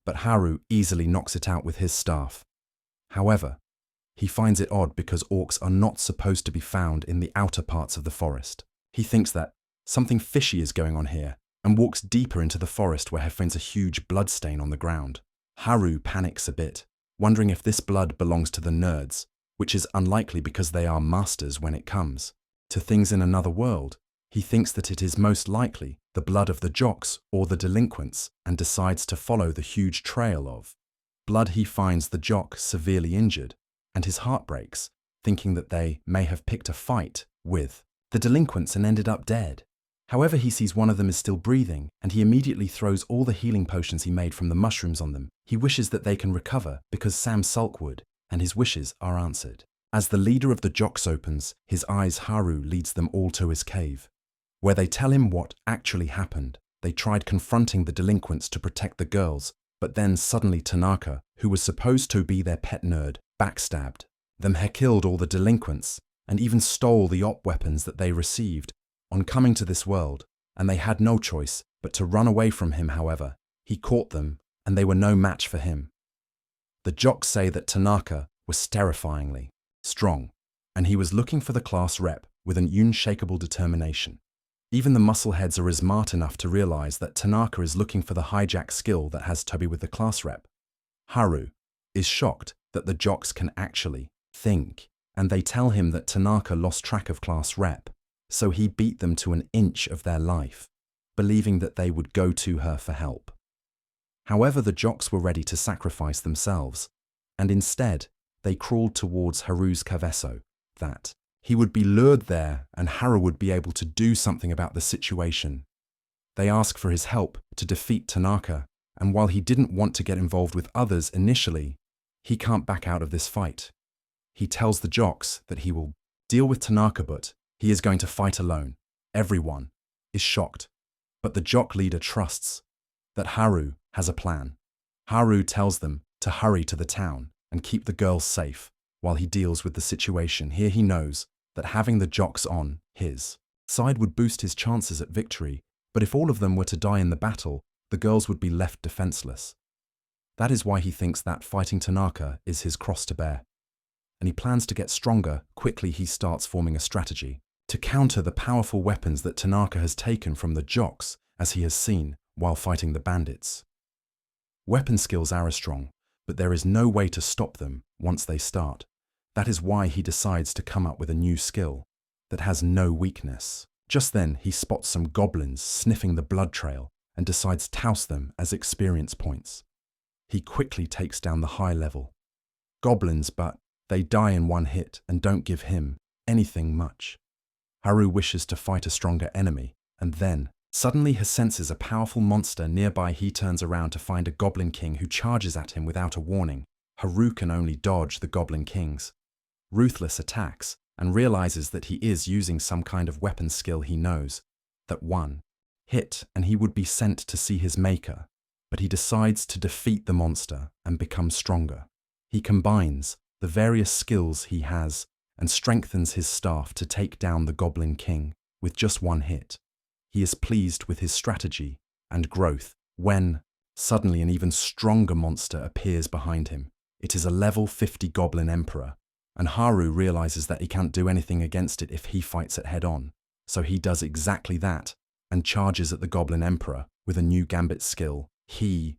but Haru easily knocks it out with his staff. However, he finds it odd because orcs are not supposed to be found in the outer parts of the forest. He thinks that something fishy is going on here and walks deeper into the forest where he finds a huge blood stain on the ground. Haru panics a bit, wondering if this blood belongs to the nerds, which is unlikely because they are masters when it comes to things in another world. He thinks that it is most likely the blood of the jocks or the delinquents and decides to follow the huge trail of blood. He finds the jock severely injured and his heart breaks, thinking that they may have picked a fight with the delinquents and ended up dead. However, he sees one of them is still breathing and he immediately throws all the healing potions he made from the mushrooms on them. He wishes that they can recover because Sam Sulk would, and his wishes are answered. As the leader of the jocks opens his eyes, Haru leads them all to his cave, where they tell him what actually happened. They tried confronting the delinquents to protect the girls, but then suddenly Tanaka, who was supposed to be their pet nerd, backstabbed them. He killed all the delinquents and even stole the op weapons that they received on coming to this world, and they had no choice but to run away from him. However, he caught them and they were no match for him. The jocks say that Tanaka was terrifyingly strong, and he was looking for the class rep with an unshakable determination. Even the muscleheads are smart enough to realize that Tanaka is looking for the hijack skill that has to be with the class rep. Haru is shocked that the jocks can actually think, and they tell him that Tanaka lost track of class rep, so he beat them to an inch of their life, believing that they would go to her for help. However, the jocks were ready to sacrifice themselves, and instead they crawled towards Haru's caveso, that he would be lured there and Haru would be able to do something about the situation. They ask for his help to defeat Tanaka, and while he didn't want to get involved with others initially, he can't back out of this fight. He tells the jocks that he will deal with Tanaka, but he is going to fight alone. Everyone is shocked, but the jock leader trusts that Haru has a plan. Haru tells them to hurry to the town and keep the girls safe while he deals with the situation. Here he knows that having the jocks on his side would boost his chances at victory, but if all of them were to die in the battle, the girls would be left defenseless. That is why he thinks that fighting Tanaka is his cross to bear, and he plans to get stronger. Quickly he starts forming a strategy to counter the powerful weapons that Tanaka has taken from the jocks, as he has seen while fighting the bandits. Weapon skills are strong, but there is no way to stop them once they start. That is why he decides to come up with a new skill that has no weakness. Just then he spots some goblins sniffing the blood trail and decides to toss them as experience points. He quickly takes down the high-level goblins, but they die in one hit and don't give him anything much. Haru wishes to fight a stronger enemy, and then suddenly he senses a powerful monster nearby. He turns around to find a goblin king who charges at him without a warning. Haru can only dodge the goblin king's ruthless attacks and realizes that he is using some kind of weapon skill. He knows that one hit and he would be sent to see his maker, but he decides to defeat the monster and become stronger. He combines the various skills he has and strengthens his staff to take down the Goblin King with just one hit. He is pleased with his strategy and growth when suddenly an even stronger monster appears behind him. It is a level 50 Goblin Emperor, and Haru realizes that he can't do anything against it if he fights it head on. So he does exactly that and charges at the Goblin Emperor with a new Gambit skill he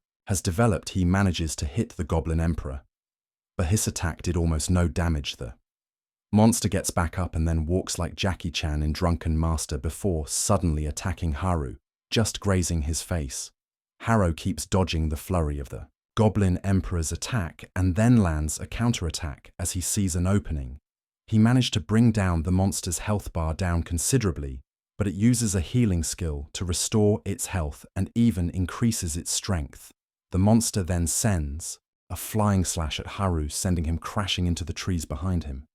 manages to hit the Goblin Emperor. But his attack did almost no damage. The monster gets back up and then walks like Jackie Chan in Drunken Master before suddenly attacking Haru, just grazing his face. Haru keeps dodging the flurry of the Goblin Emperor's attack and then lands a counterattack as he sees an opening. He managed to bring down the monster's health bar down considerably, but it uses a healing skill to restore its health and even increases its strength. The monster then sends a flying slash at Haru, sending him crashing into the trees behind him.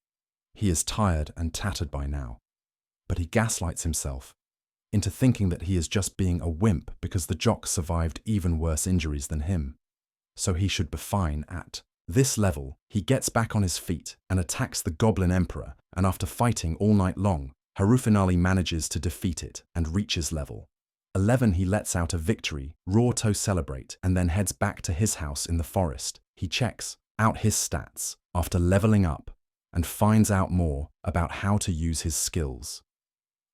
He is tired and tattered by now, but he gaslights himself into thinking that he is just being a wimp because the jock survived even worse injuries than him, so he should be fine. At this level, he gets back on his feet and attacks the Goblin Emperor, and after fighting all night long, Haru finally manages to defeat it and reaches level 11. He lets out a victory roar to celebrate and then heads back to his house in the forest. He checks out his stats after leveling up and finds out more about how to use his skills.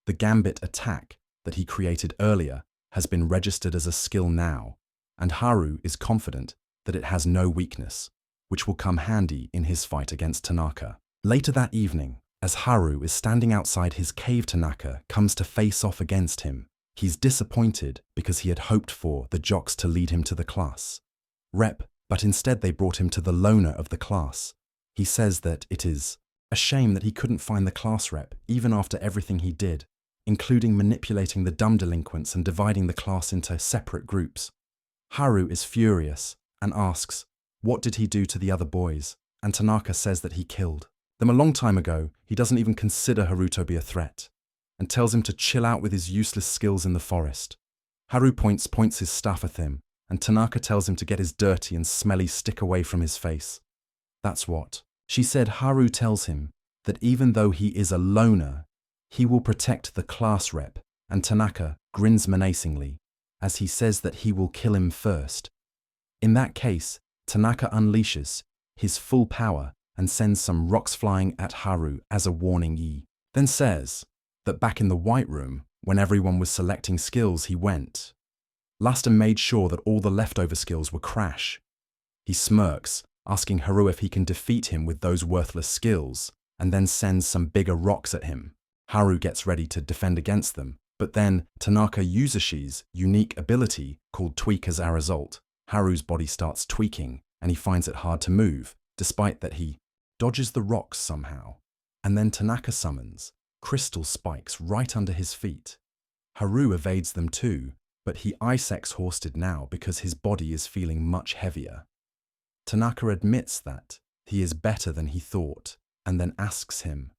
The Gambit attack that he created earlier has been registered as a skill now, and Haru is confident that it has no weakness, which will come handy in his fight against Tanaka. Later that evening, as Haru is standing outside his cave, Tanaka comes to face off against him. He's disappointed because he had hoped for the jocks to lead him to the class rep, but instead they brought him to the loner of the class. He says that it is a shame that he couldn't find the class rep even after everything he did, including manipulating the dumb delinquents and dividing the class into separate groups. Haru is furious and asks, what did he do to the other boys? And Tanaka says that he killed them a long time ago. He doesn't even consider Haru to be a threat and tells him to chill out with his useless skills in the forest. Haru points his staff at him, and Tanaka tells him to get his dirty and smelly stick away from his face. That's what she said. Haru tells him that even though he is a loner, he will protect the class rep, and Tanaka grins menacingly as he says that he will kill him first. In that case, Tanaka unleashes his full power and sends some rocks flying at Haru as a warning. He then says that back in the White Room, when everyone was selecting skills, he went last and made sure that all the leftover skills were crash. He smirks, asking Haru if he can defeat him with those worthless skills, and then sends some bigger rocks at him. Haru gets ready to defend against them, but then Tanaka uses his unique ability called Tweak. As a result, Haru's body starts tweaking, and he finds it hard to move, despite that he dodges the rocks somehow. And then Tanaka summons crystal spikes right under his feet. Haru evades them too, but he ice-exhausted now because his body is feeling much heavier. Tanaka admits that he is better than he thought, and then asks him,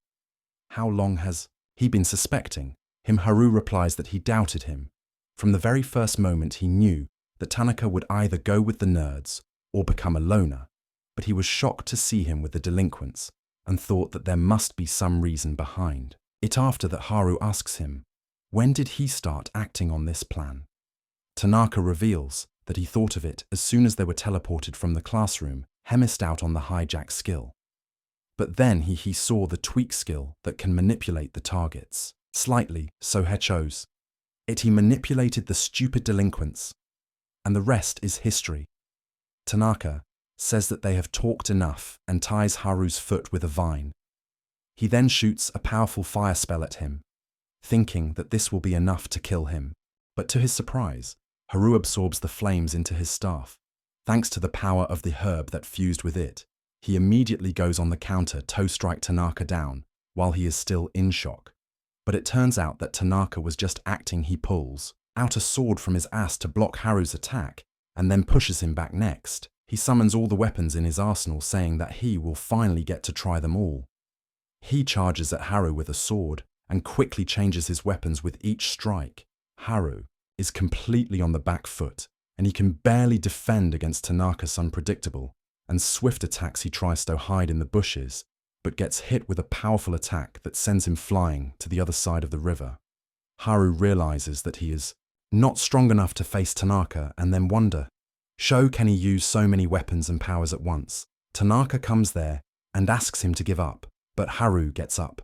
how long has he been suspecting him? Haru replies that he doubted him. From the very first moment he knew that Tanaka would either go with the nerds or become a loner, but he was shocked to see him with the delinquents and thought that there must be some reason behind it. After that, Haru asks him, when did he start acting on this plan? Tanaka reveals that he thought of it as soon as they were teleported from the classroom, missed out on the hijack skill. But then he saw the tweak skill that can manipulate the targets slightly, so he chose it. He manipulated the stupid delinquents, and the rest is history. Tanaka says that they have talked enough and ties Haru's foot with a vine. He then shoots a powerful fire spell at him, thinking that this will be enough to kill him. But to his surprise, Haru absorbs the flames into his staff. Thanks to the power of the herb that fused with it, he immediately goes on the counter to strike Tanaka down while he is still in shock. But it turns out that Tanaka was just acting. He pulls out a sword from his ass to block Haru's attack and then pushes him back next. He summons all the weapons in his arsenal, saying that he will finally get to try them all. He charges at Haru with a sword and quickly changes his weapons with each strike. Haru is completely on the back foot, and he can barely defend against Tanaka's unpredictable and swift attacks. He tries to hide in the bushes, but gets hit with a powerful attack that sends him flying to the other side of the river. Haru realizes that he is not strong enough to face Tanaka and then wonder, can he use so many weapons and powers at once? Tanaka comes there and asks him to give up, but Haru gets up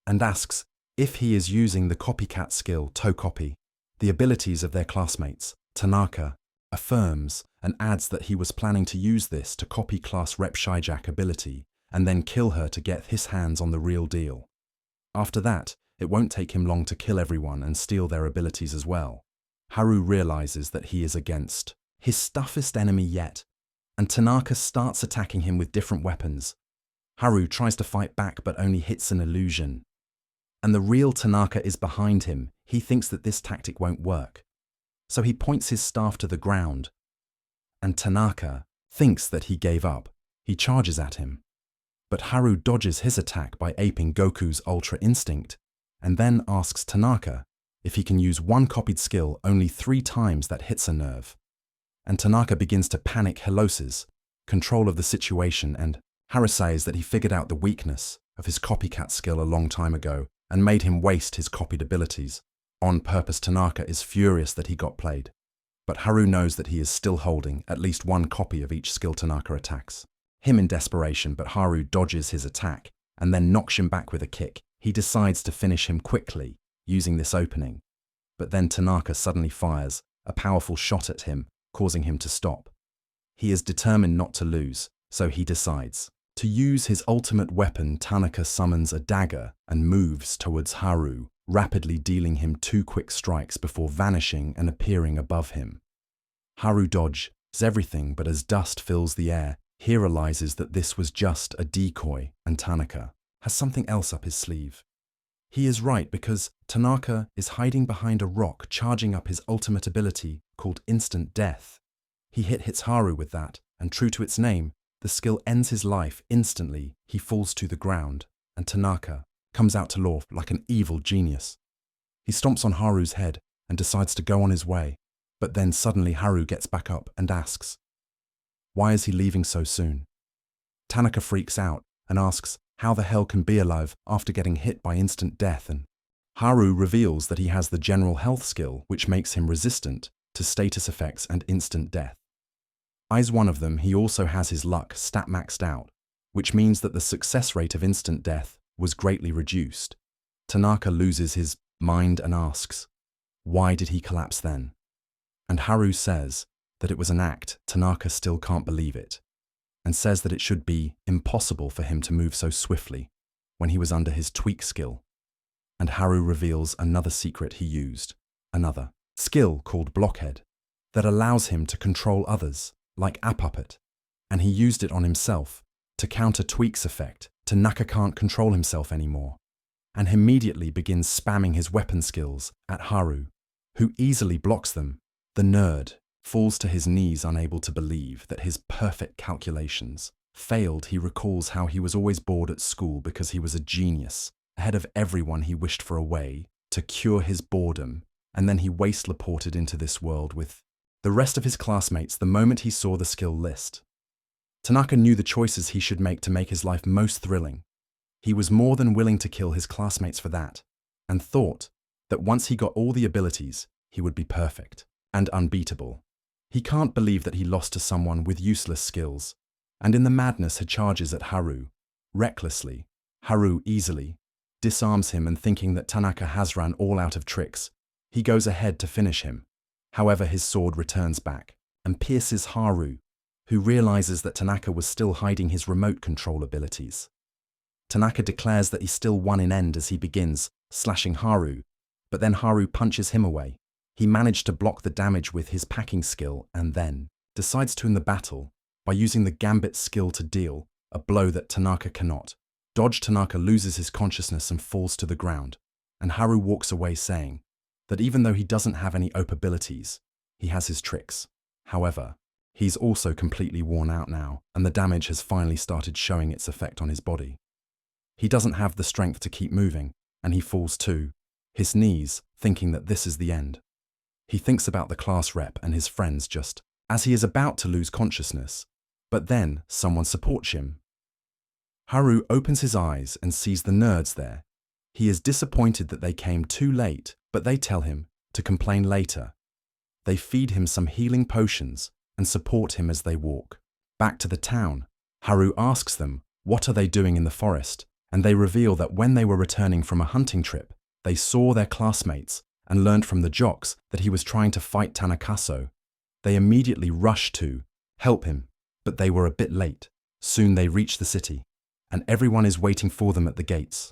and asks if he is using the copycat skill to copy the abilities of their classmates. Tanaka affirms and adds that he was planning to use this to copy class rep Shijack ability and then kill her to get his hands on the real deal. After that, it won't take him long to kill everyone and steal their abilities as well. Haru realizes that he is against his toughest enemy yet, and Tanaka starts attacking him with different weapons. Haru tries to fight back but only hits an illusion. And the real Tanaka is behind him. He thinks that this tactic won't work. So he points his staff to the ground, and Tanaka thinks that he gave up. He charges at him. But Haru dodges his attack by aping Goku's Ultra Instinct, and then asks Tanaka if he can use one copied skill only 3 times that hits a nerve. And Tanaka begins to panic Helos's control of the situation, and Haru says that he figured out the weakness of his copycat skill a long time ago and made him waste his copied abilities. On purpose, Tanaka is furious that he got played. But Haru knows that he is still holding at least 1 copy of each skill Tanaka attacks him in desperation, but Haru dodges his attack and then knocks him back with a kick. He decides to finish him quickly using this opening. But then Tanaka suddenly fires a powerful shot at him, causing him to stop. He is determined not to lose, so he decides to use his ultimate weapon. Tanaka summons a dagger and moves towards Haru, rapidly dealing him 2 quick strikes before vanishing and appearing above him. Haru dodges everything, but as dust fills the air, he realizes that this was just a decoy and Tanaka has something else up his sleeve. He is right, because Tanaka is hiding behind a rock, charging up his ultimate ability called Instant Death. He hits Haru with that, and true to its name, the skill ends his life instantly. He falls to the ground, and Tanaka comes out to laugh like an evil genius. He stomps on Haru's head and decides to go on his way, but then suddenly Haru gets back up and asks, why is he leaving so soon? Tanaka freaks out and asks how the hell can be alive after getting hit by instant death, and Haru reveals that he has the general health skill which makes him resistant to status effects and instant death. As one of them, he also has his luck stat maxed out, which means that the success rate of instant death was greatly reduced. Tanaka loses his mind and asks, why did he collapse then? And Haru says that it was an act. Tanaka still can't believe it, and says that it should be impossible for him to move so swiftly when he was under his tweak skill. And Haru reveals another secret he used, another skill called Blockhead, that allows him to control others, like Apuppet, and he used it on himself to counter Tweak's effect. Tanaka can't control himself anymore, and immediately begins spamming his weapon skills at Haru, who easily blocks them. The nerd falls to his knees, unable to believe that his perfect calculations failed. He recalls how he was always bored at school because he was a genius. Ahead of everyone, he wished for a way to cure his boredom, and then he waste-laported into this world with the rest of his classmates the moment he saw the skill list. Tanaka knew the choices he should make to make his life most thrilling. He was more than willing to kill his classmates for that, and thought that once he got all the abilities, he would be perfect and unbeatable. He can't believe that he lost to someone with useless skills, and in the madness he charges at Haru. Recklessly, Haru easily disarms him, and thinking that Tanaka has run all out of tricks, he goes ahead to finish him. However, his sword returns back and pierces Haru, who realizes that Tanaka was still hiding his remote control abilities. Tanaka declares that he still won in end as he begins slashing Haru, but then Haru punches him away. He managed to block the damage with his packing skill and then decides to end the battle by using the Gambit skill to deal a blow that Tanaka cannot dodge. Tanaka loses his consciousness and falls to the ground, and Haru walks away saying that even though he doesn't have any OP abilities, he has his tricks. However, he's also completely worn out now, and the damage has finally started showing its effect on his body. He doesn't have the strength to keep moving, and he falls to his knees, thinking that this is the end. He thinks about the class rep and his friends just as he is about to lose consciousness, but then someone supports him. Haru opens his eyes and sees the nerds there. He is disappointed that they came too late, but they tell him to complain later. They feed him some healing potions and support him as they walk back to the town. Haru asks them what are they doing in the forest, and they reveal that when they were returning from a hunting trip, they saw their classmates and learned from the jocks that he was trying to fight Tanakaso. They immediately rushed to help him, but they were a bit late. Soon they reach the city, and everyone is waiting for them at the gates.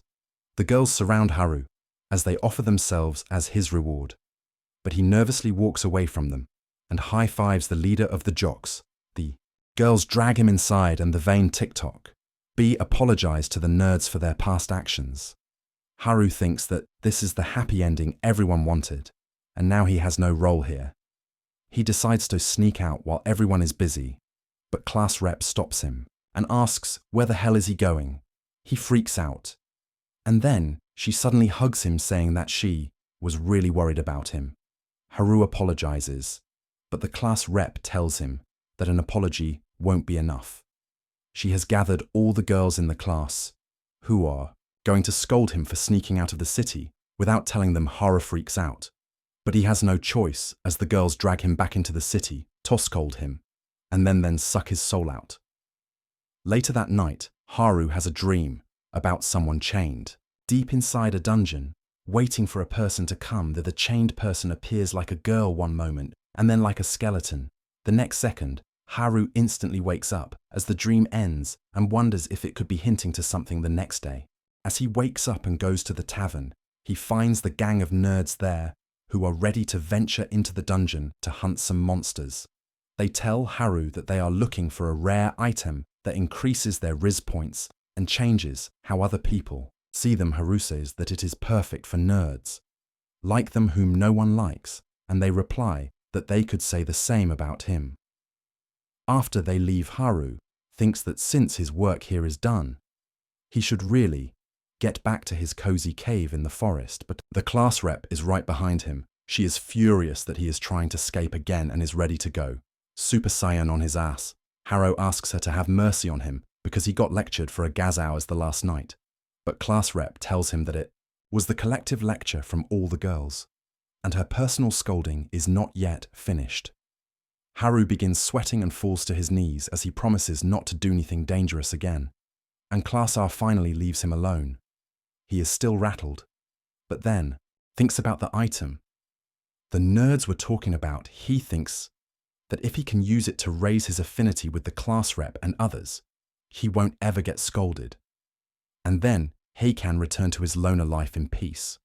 The girls surround Haru as they offer themselves as his reward, but he nervously walks away from them and high-fives the leader of the jocks. The girls drag him inside and the vain TikTok apologize to the nerds for their past actions. Haru thinks that this is the happy ending everyone wanted, and now he has no role here. He decides to sneak out while everyone is busy, but class rep stops him and asks where the hell is he going. He freaks out, and then she suddenly hugs him, saying that she was really worried about him. Haru apologizes, but the class rep tells him that an apology won't be enough. She has gathered all the girls in the class who are going to scold him for sneaking out of the city without telling them. Haru freaks out, but he has no choice as the girls drag him back into the city to scold him and then suck his soul out. Later that night, Haru has a dream about someone chained deep inside a dungeon, waiting for a person to come. The chained person appears like a girl one moment and then like a skeleton. The next second, Haru instantly wakes up as the dream ends and wonders if it could be hinting to something the next day. As he wakes up and goes to the tavern, he finds the gang of nerds there who are ready to venture into the dungeon to hunt some monsters. They tell Haru that they are looking for a rare item that increases their Riz points and changes how other people see them. Haru says that it is perfect for nerds, like them whom no one likes, and they reply that they could say the same about him. After they leave, Haru thinks that since his work here is done, he should really get back to his cozy cave in the forest, but the class rep is right behind him. She is furious that he is trying to escape again and is ready to go Super Saiyan on his ass. Haru asks her to have mercy on him because he got lectured for a gas hours the last night, but class rep tells him that it was the collective lecture from all the girls, and her personal scolding is not yet finished. Haru begins sweating and falls to his knees as he promises not to do anything dangerous again, and Class R finally leaves him alone. He is still rattled, but then thinks about the item the nerds were talking about. He thinks that if he can use it to raise his affinity with the class rep and others, he won't ever get scolded, and then he can return to his loner life in peace.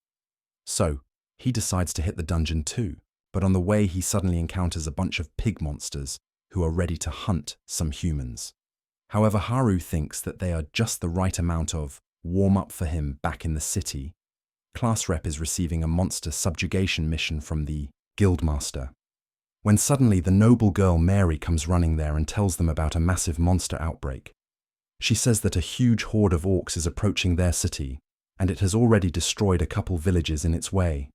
So he decides to hit the dungeon too, but on the way he suddenly encounters a bunch of pig monsters who are ready to hunt some humans. However, Haru thinks that they are just the right amount of warm-up for him back in the city. Class rep is receiving a monster subjugation mission from the guildmaster, when suddenly the noble girl Mary comes running there and tells them about a massive monster outbreak. She says that a huge horde of orcs is approaching their city, and it has already destroyed a couple villages in its way.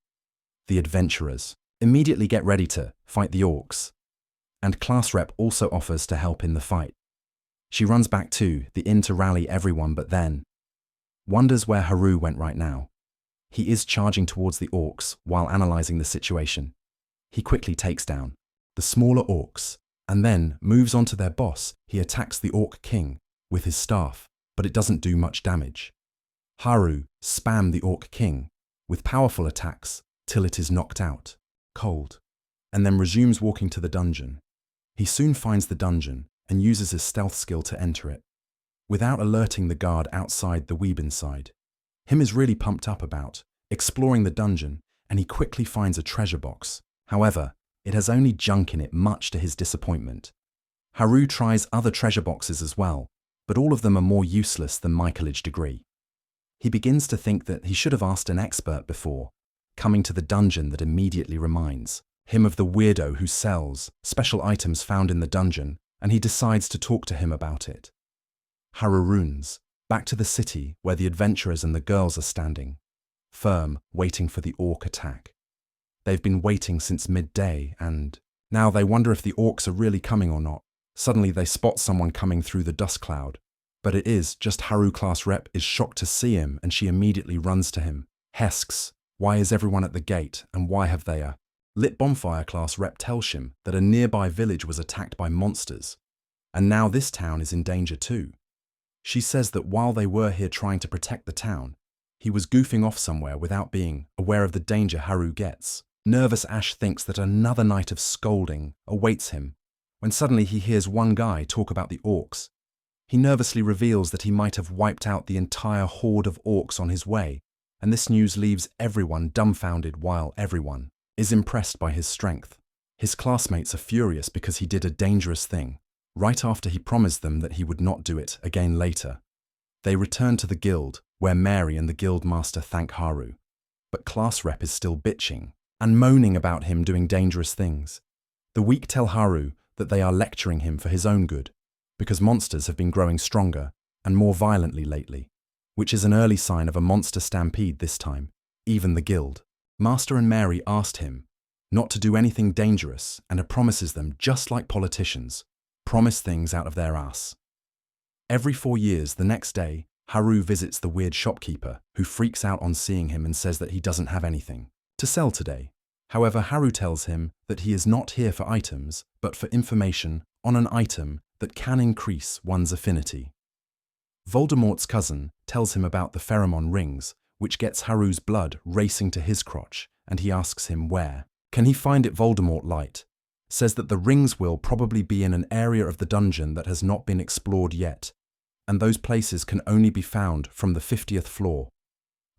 The adventurers immediately get ready to fight the orcs, and class rep also offers to help in the fight. She runs back to the inn to rally everyone, but then wonders where Haru went right now. He is charging towards the orcs while analyzing the situation. He quickly takes down the smaller orcs and then moves on to their boss. He attacks the orc king with his staff, but it doesn't do much damage. Haru spams the orc king with powerful attacks till it is knocked out cold, and then resumes walking to the dungeon. He soon finds the dungeon and uses his stealth skill to enter it, without alerting the guard outside the weeb inside. Him is really pumped up about exploring the dungeon, and he quickly finds a treasure box. However, it has only junk in it, much to his disappointment. Haru tries other treasure boxes as well, but all of them are more useless than my college degree. He begins to think that he should have asked an expert before coming to the dungeon. That immediately reminds him of the weirdo who sells special items found in the dungeon, and he decides to talk to him about it. Haru runs back to the city where the adventurers and the girls are standing, firm, waiting for the orc attack. They've been waiting since midday, and now they wonder if the orcs are really coming or not. Suddenly they spot someone coming through the dust cloud, but it is just Haru. Class rep is shocked to see him, and she immediately runs to him. Hesks, why is everyone at the gate, and why have they a lit bonfire? Class rep tells him that a nearby village was attacked by monsters, and now this town is in danger too. She says that while they were here trying to protect the town, He was goofing off somewhere without being aware of the danger Haru gets. Nervous Ash thinks that another night of scolding awaits him, when suddenly he hears one guy talk about the orcs. He nervously reveals that he might have wiped out the entire horde of orcs on his way, and this news leaves everyone dumbfounded while everyone is impressed by his strength. His classmates are furious because he did a dangerous thing, right after he promised them that he would not do it again later. They return to the guild, where Mary and the guild master thank Haru. But class rep is still bitching and moaning about him doing dangerous things. The weak tell Haru that they are lecturing him for his own good, because monsters have been growing stronger and more violently lately, which is an early sign of a monster stampede this time, even the guild. Master and Mary asked him not to do anything dangerous and promises them, just like politicians, promise things out of their ass. Every 4 years, the next day, Haru visits the weird shopkeeper, who freaks out on seeing him and says that he doesn't have anything to sell today. However, Haru tells him that he is not here for items, but for information on an item that can increase one's affinity. Voldemort's cousin tells him about the pheromone rings, which gets Haru's blood racing to his crotch, and he asks him where. Can he find it? Voldemort light says that the rings will probably be in an area of the dungeon that has not been explored yet, and those places can only be found from the 50th floor.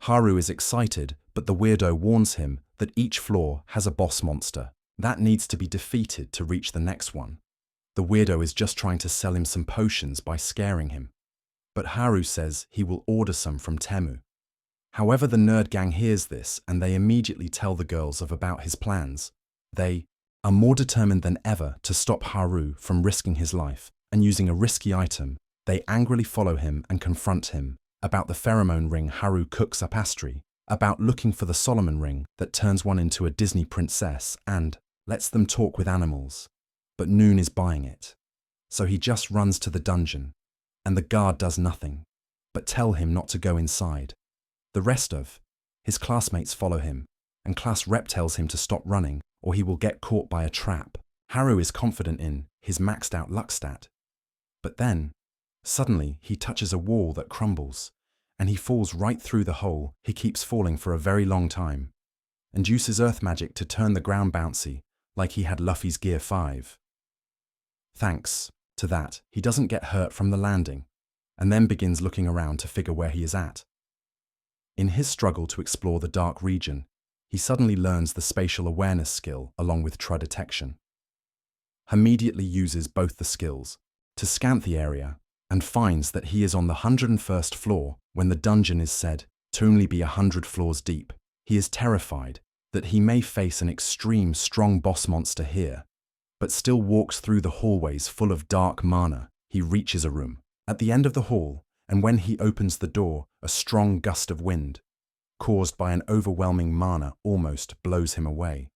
Haru is excited, but the weirdo warns him that each floor has a boss monster that needs to be defeated to reach the next one. The weirdo is just trying to sell him some potions by scaring him, but Haru says he will order some from Temu. However, the nerd gang hears this and they immediately tell the girls about his plans. They are more determined than ever to stop Haru from risking his life, and using a risky item, they angrily follow him and confront him about the pheromone ring Haru cooks up Astri, about looking for the Solomon ring that turns one into a Disney princess and lets them talk with animals. But Noon is buying it, so he just runs to the dungeon, and the guard does nothing but tell him not to go inside. The rest of his classmates follow him, and class rep tells him to stop running or he will get caught by a trap. Haru is confident in his maxed out luck stat, but then suddenly he touches a wall that crumbles, and he falls right through the hole. He keeps falling for a very long time, and uses earth magic to turn the ground bouncy, like he had Luffy's Gear 5. Thanks to that, he doesn't get hurt from the landing, and then begins looking around to figure where he is at. In his struggle to explore the dark region, he suddenly learns the spatial awareness skill along with true detection. He immediately uses both the skills to scan the area and finds that he is on the 101st floor when the dungeon is said to only be 100 floors deep. He is terrified that he may face an extreme strong boss monster here, but still walks through the hallways full of dark mana. He reaches a room at the end of the hall, and when he opens the door, a strong gust of wind, caused by an overwhelming mana, almost blows him away.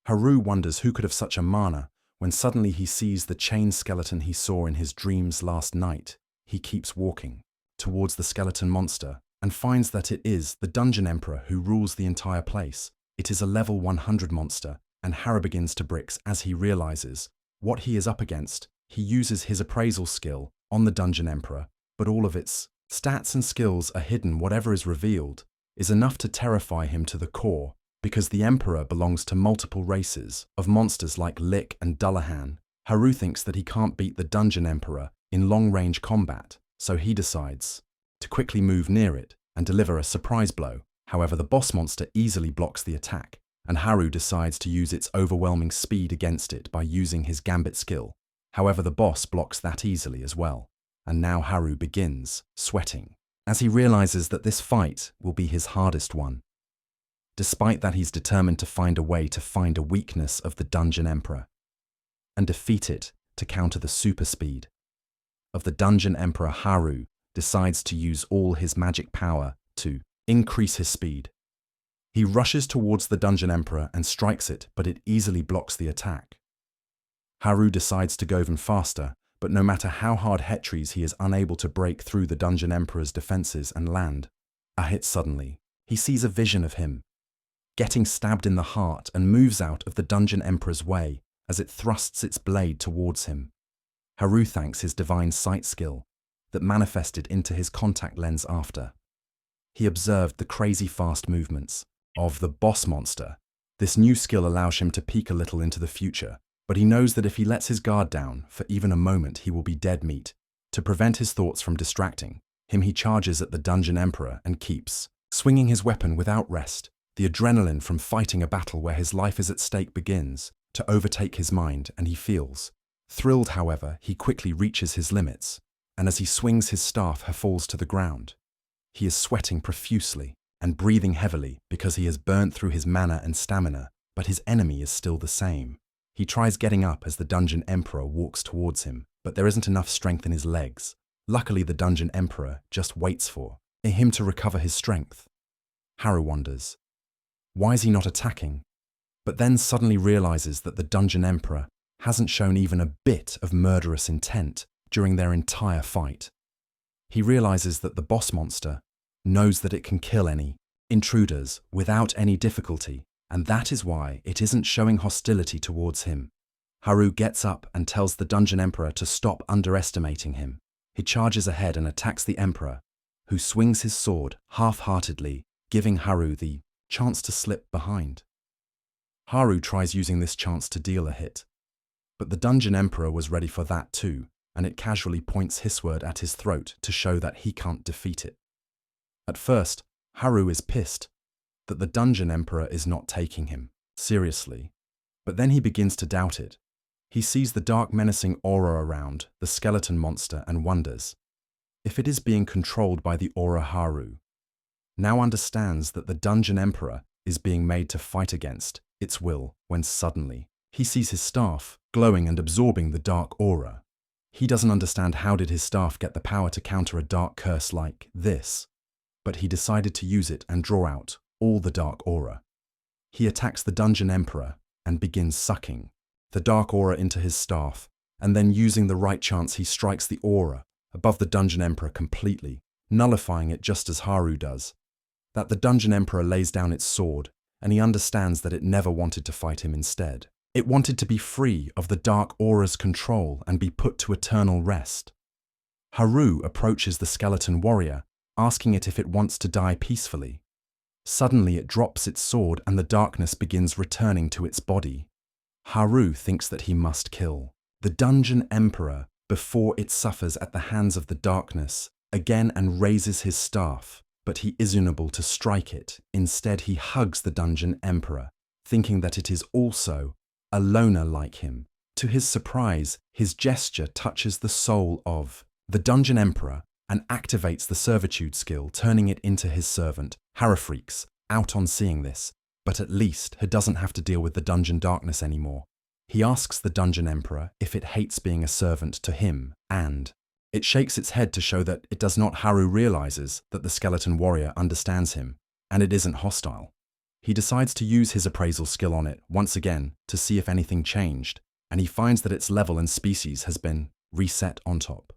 Haru wonders who could have such a mana, when suddenly he sees the chain skeleton he saw in his dreams last night. He keeps walking towards the skeleton monster and finds that it is the Dungeon Emperor who rules the entire place. It is a level 100 monster, and Haru begins to bricks as he realizes what he is up against. He uses his appraisal skill on the Dungeon Emperor, but all of its stats and skills are hidden. Whatever is revealed is enough to terrify him to the core, because the Emperor belongs to multiple races of monsters like Lick and Dullahan. Haru thinks that he can't beat the Dungeon Emperor in long-range combat, so he decides to quickly move near it and deliver a surprise blow. However, the boss monster easily blocks the attack, and Haru decides to use its overwhelming speed against it by using his Gambit skill. However, the boss blocks that easily as well, and now Haru begins sweating as he realizes that this fight will be his hardest one. Despite that, he's determined to find a way to find a weakness of the Dungeon Emperor and defeat it to counter the super speed of the Dungeon Emperor. Haru decides to use all his magic power to increase his speed. He rushes towards the Dungeon Emperor and strikes it, but it easily blocks the attack. Haru decides to go even faster, but no matter how hard Hetries, he is unable to break through the Dungeon Emperor's defenses and land a hit. Suddenly, he sees a vision of him getting stabbed in the heart and moves out of the Dungeon Emperor's way as it thrusts its blade towards him. Haru thanks his divine sight skill that manifested into his contact lens after He observed the crazy fast movements of the boss monster. This new skill allows him to peek a little into the future, but he knows that if he lets his guard down for even a moment, he will be dead meat. To prevent his thoughts from distracting him, he charges at the Dungeon Emperor and keeps swinging his weapon without rest. The adrenaline from fighting a battle where his life is at stake begins to overtake his mind, and he feels thrilled. However, he quickly reaches his limits, and as he swings his staff, he falls to the ground. He is sweating profusely and breathing heavily because he has burnt through his mana and stamina, but his enemy is still the same. He tries getting up as the Dungeon Emperor walks towards him, but there isn't enough strength in his legs. Luckily, the Dungeon Emperor just waits for him to recover his strength. Haru wonders, why is he not attacking? But then suddenly realizes that the Dungeon Emperor hasn't shown even a bit of murderous intent during their entire fight. He realizes that the boss monster knows that it can kill any intruders without any difficulty, and that is why it isn't showing hostility towards him. Haru gets up and tells the Dungeon Emperor to stop underestimating him. He charges ahead and attacks the Emperor, who swings his sword half-heartedly, giving Haru the chance to slip behind. Haru tries using this chance to deal a hit, but the Dungeon Emperor was ready for that too, and it casually points hissward at his throat to show that he can't defeat it. At first, Haru is pissed that the Dungeon Emperor is not taking him seriously, but then he begins to doubt it. He sees the dark menacing aura around the skeleton monster and wonders if it is being controlled by the aura. Haru now understands that the Dungeon Emperor is being made to fight against its will when suddenly he sees his staff glowing and absorbing the dark aura. He doesn't understand how did his staff get the power to counter a dark curse like this, but he decided to use it and draw out all the dark aura. He attacks the Dungeon Emperor and begins sucking the dark aura into his staff, and then using the right chance he strikes the aura above the Dungeon Emperor completely, nullifying it just as Haru does. That the Dungeon Emperor lays down its sword, and he understands that it never wanted to fight him instead. It wanted to be free of the dark aura's control and be put to eternal rest. Haru approaches the skeleton warrior, asking it if it wants to die peacefully. Suddenly it drops its sword and the darkness begins returning to its body. Haru thinks that he must kill the Dungeon Emperor before it suffers at the hands of the darkness again and raises his staff, but he is unable to strike it. Instead, he hugs the Dungeon Emperor, thinking that it is also a loner like him. To his surprise, his gesture touches the soul of the Dungeon Emperor and activates the servitude skill, turning it into his servant. Haru freaks out on seeing this, but at least he doesn't have to deal with the dungeon darkness anymore. He asks the Dungeon Emperor if it hates being a servant to him, and it shakes its head to show that it does not. Haru realizes that the skeleton warrior understands him, and it isn't hostile. He decides to use his appraisal skill on it once again to see if anything changed, and he finds that its level and species has been reset. On top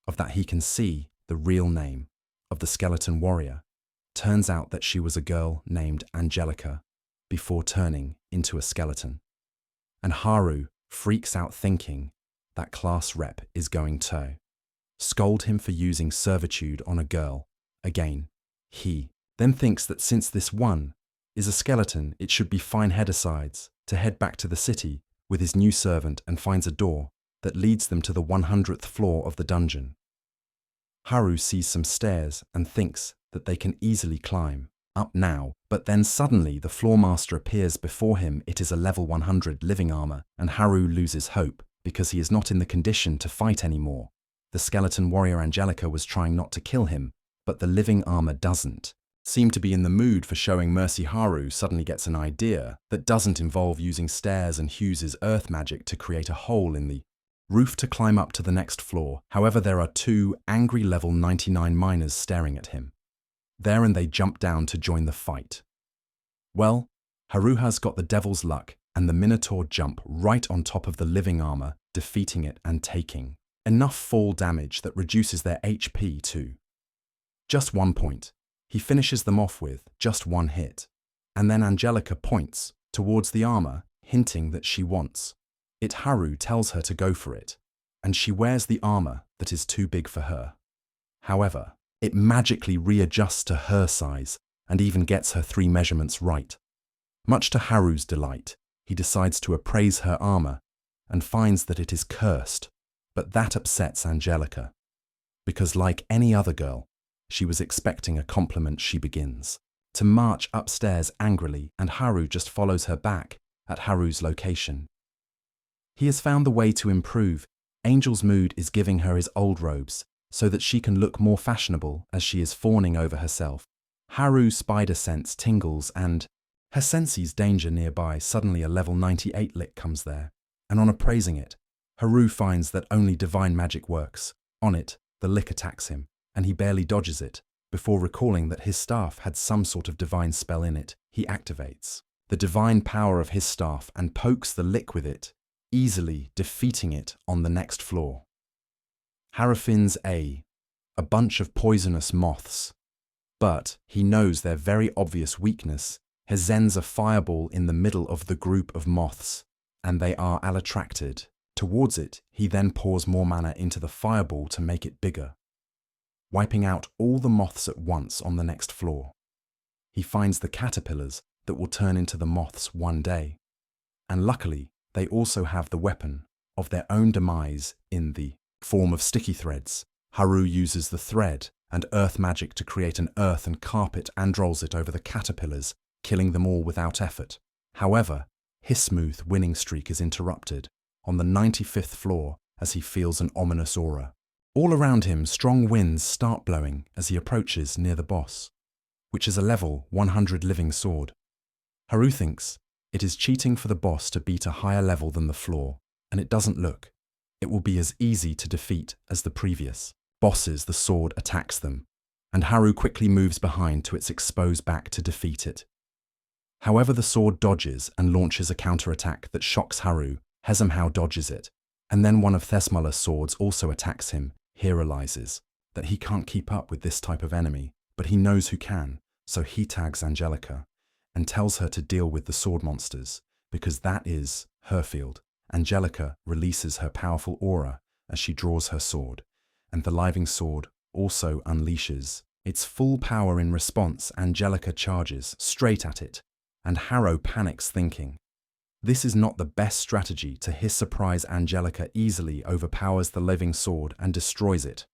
of that, he can see the real name of the skeleton warrior. Turns out that she was a girl named Angelica before turning into a skeleton. And Haru freaks out thinking that class rep is going to scold him for using servitude on a girl. Again, he then thinks that since this one is a skeleton, it should be fine. He decides to head back to the city with his new servant and finds a door that leads them to the 100th floor of the dungeon. Haru sees some stairs and thinks that they can easily climb up now, but then suddenly the floor master appears before him. It is a level 100 living armor, and Haru loses hope because he is not in the condition to fight anymore. The skeleton warrior Angelica was trying not to kill him, but the living armor doesn't seem to be in the mood for showing mercy. Haru suddenly gets an idea that doesn't involve using stairs and uses earth magic to create a hole in the roof to climb up to the next floor. However, there are two angry level 99 miners staring at him there, and they jump down to join the fight. Well, Haru has got the devil's luck, and the Minotaur jump right on top of the living armor, defeating it and taking enough fall damage that reduces their HP to just 1 point. He finishes them off with just one hit, and then Angelica points towards the armor, hinting that she wants it. Haru tells her to go for it, and she wears the armor that is too big for her. However, It magically readjusts to her size and even gets her 3 measurements right. Much to Haru's delight, he decides to appraise her armor and finds that it is cursed, but that upsets Angelica, because like any other girl, she was expecting a compliment. She begins to march upstairs angrily, and Haru just follows her back at Haru's location. He has found the way to improve. Angel's mood is giving her his old robes so that she can look more fashionable as she is fawning over herself. Haru's spider sense tingles and her senses danger nearby. Suddenly a level 98 lick comes there, and on appraising it, Haru finds that only divine magic works. On it, the lick attacks him, and he barely dodges it. Before recalling that his staff had some sort of divine spell in it, he activates the divine power of his staff and pokes the lick with it, easily defeating it on the next floor. Harafins a bunch of poisonous moths, but he knows their very obvious weakness. He sends a fireball in the middle of the group of moths, and they are all attracted towards it. He then pours more mana into the fireball to make it bigger, wiping out all the moths at once on the next floor. He finds the caterpillars that will turn into the moths one day, and luckily they also have the weapon of their own demise in the form of sticky threads. Haru uses the thread and earth magic to create an earthen carpet and rolls it over the caterpillars, killing them all without effort. However, his smooth winning streak is interrupted on the 95th floor as he feels an ominous aura. All around him, strong winds start blowing as he approaches near the boss, which is a level 100 living sword. Haru thinks it is cheating for the boss to beat a higher level than the floor, and it doesn't look. It will be as easy to defeat as the previous bosses. The sword attacks them, and Haru quickly moves behind to its exposed back to defeat it. However, the sword dodges and launches a counterattack that shocks Haru. He somehow dodges it, and then one of Thesmala's swords also attacks him. He realizes that he can't keep up with this type of enemy, but he knows who can, so he tags Angelica and tells her to deal with the sword monsters, because that is her field. Angelica releases her powerful aura as she draws her sword, and the living sword also unleashes its full power. In response, Angelica charges straight at it, and Haru panics, thinking this is not the best strategy. To his surprise, Angelica easily overpowers the living sword and destroys it.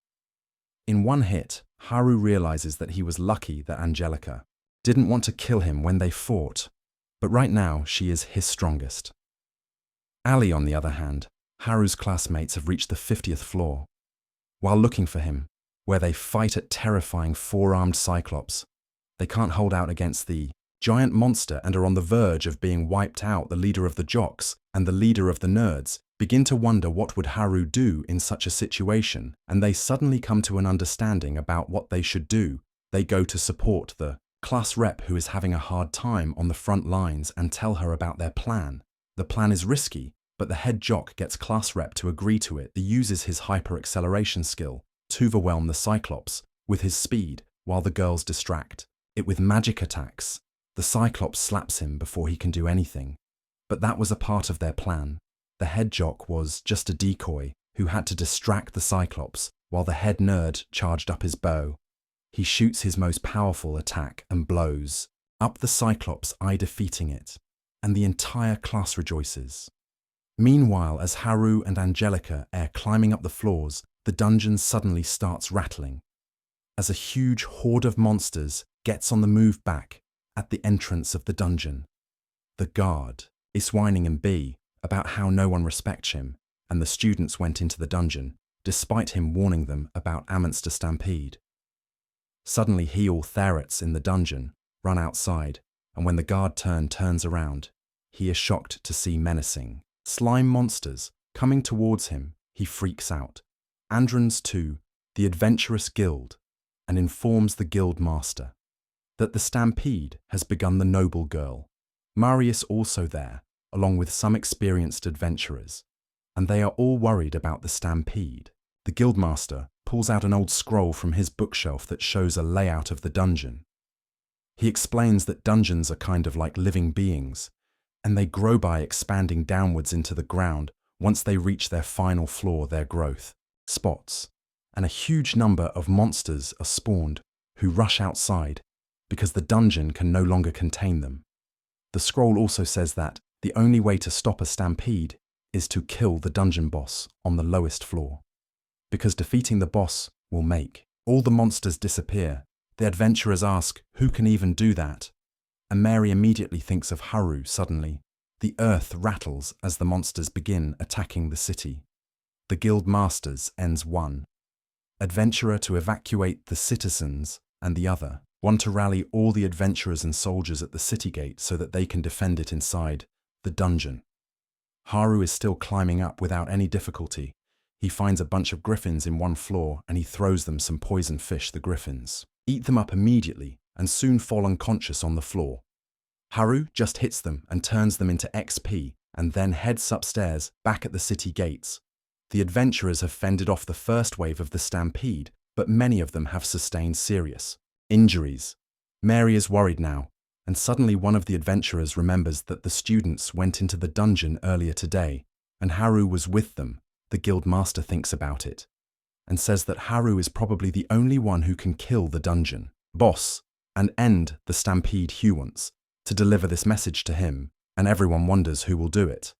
In one hit, Haru realizes that he was lucky that Angelica didn't want to kill him when they fought, but right now she is his strongest. Ali, on the other hand, Haru's classmates have reached the 50th floor. While looking for him, where they fight a terrifying 4-armed Cyclops, they can't hold out against the giant monster and are on the verge of being wiped out. The leader of the jocks and the leader of the nerds begin to wonder what would Haru do in such a situation, and they suddenly come to an understanding about what they should do. They go to support the class rep who is having a hard time on the front lines and tell her about their plan. The plan is risky, but the head jock gets class rep to agree to it. He uses his hyper-acceleration skill to overwhelm the Cyclops with his speed while the girls distract it with magic attacks. The Cyclops slaps him before he can do anything, but that was a part of their plan. The head jock was just a decoy who had to distract the Cyclops while the head nerd charged up his bow. He shoots his most powerful attack and blows up the Cyclops, defeating it, and the entire class rejoices. Meanwhile, as Haru and Angelica are climbing up the floors, the dungeon suddenly starts rattling as a huge horde of monsters gets on the move back at the entrance of the dungeon. The guard is whining and about how no one respects him, and the students went into the dungeon, despite him warning them about Ammonster Stampede. Suddenly all ferrets in the dungeon run outside, and when the guard turns around, he is shocked to see menacing slime monsters coming towards him. He freaks out, runs to the Adventurous Guild, and informs the guild master that the stampede has begun. The noble girl, Marius, also there, along with some experienced adventurers, and they are all worried about the stampede. The guildmaster pulls out an old scroll from his bookshelf that shows a layout of the dungeon. He explains that dungeons are kind of like living beings, and they grow by expanding downwards into the ground. Once they reach their final floor, their growth spots and a huge number of monsters are spawned who rush outside because the dungeon can no longer contain them. The scroll also says that the only way to stop a stampede is to kill the dungeon boss on the lowest floor, because defeating the boss will make all the monsters disappear. The adventurers ask who can even do that, and Mary immediately thinks of Haru. Suddenly, the earth rattles as the monsters begin attacking the city. The guild masters ends one adventurer to evacuate the citizens, and the other one to rally all the adventurers and soldiers at the city gate so that they can defend it inside the dungeon. Haru is still climbing up without any difficulty. He finds a bunch of griffins in one floor and he throws them some poison fish. The griffins eat them up immediately and soon fall unconscious on the floor. Haru just hits them and turns them into XP and then heads upstairs back at the city gates. The adventurers have fended off the first wave of the stampede, but many of them have sustained serious injuries. Mary is worried now, and suddenly one of the adventurers remembers that the students went into the dungeon earlier today, and Haru was with them. The guild master thinks about it, and says that Haru is probably the only one who can kill the dungeon boss and end the stampede. He wants to deliver this message to him, and everyone wonders who will do it.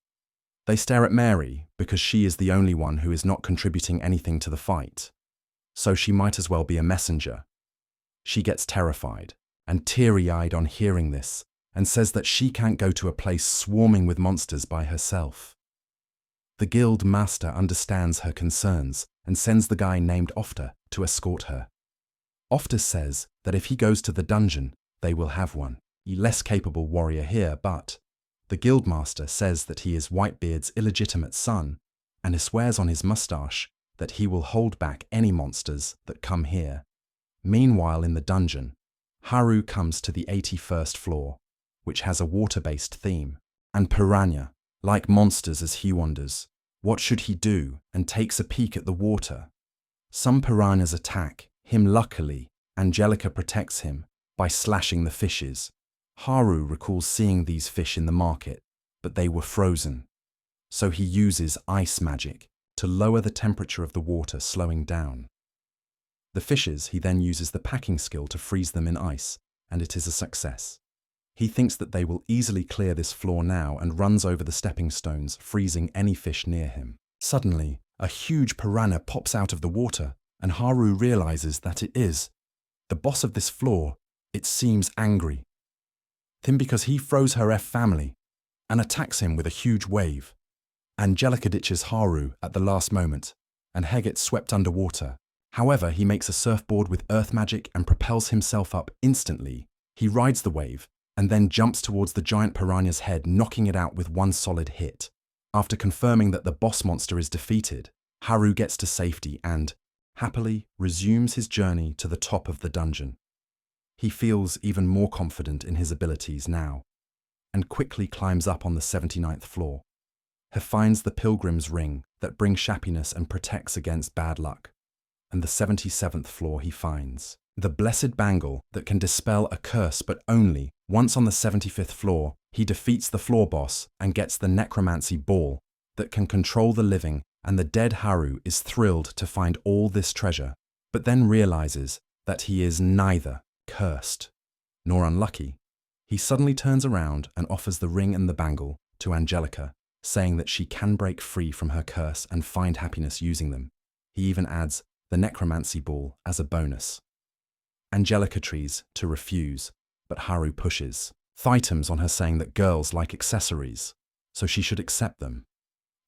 They stare at Mary because she is the only one who is not contributing anything to the fight, so she might as well be a messenger. She gets terrified and teary-eyed on hearing this and says that she can't go to a place swarming with monsters by herself. The guild master understands her concerns and sends the guy named Ofta to escort her. Ofta says that if he goes to the dungeon, they will have one less capable warrior here, but the guild master says that he is Whitebeard's illegitimate son and he swears on his mustache that he will hold back any monsters that come here. Meanwhile, in the dungeon, Haru comes to the 81st floor, which has a water-based theme, and piranha, like monsters as he wonders what should he do, and takes a peek at the water. Some piranhas attack him. Luckily, Angelica protects him by slashing the fishes. Haru recalls seeing these fish in the market, but they were frozen. So he uses ice magic to lower the temperature of the water, slowing down the fishes. He then uses the packing skill to freeze them in ice, and it is a success. He thinks that they will easily clear this floor now and runs over the stepping stones, freezing any fish near him. Suddenly, a huge piranha pops out of the water, and Haru realizes that it is the boss of this floor. It seems angry him because he froze her family and attacks him with a huge wave. Angelica ditches Haru at the last moment, and he gets swept underwater. However, he makes a surfboard with earth magic and propels himself up instantly. He rides the wave and then jumps towards the giant piranha's head, knocking it out with one solid hit. After confirming that the boss monster is defeated, Haru gets to safety and, happily, resumes his journey to the top of the dungeon. He feels even more confident in his abilities now, and quickly climbs up on the 79th floor. He finds the pilgrim's ring that brings happiness and protects against bad luck. And the 77th floor he finds the blessed bangle that can dispel a curse, but only once. On the 75th floor, he defeats the floor boss and gets the necromancy ball that can control the living, and the dead. Haru is thrilled to find all this treasure, but then realizes that he is neither cursed nor unlucky. He suddenly turns around and offers the ring and the bangle to Angelica, saying that she can break free from her curse and find happiness using them. He even adds the necromancy ball as a bonus. Angelica tries to refuse, but Haru pushes items on her, saying that girls like accessories, so she should accept them.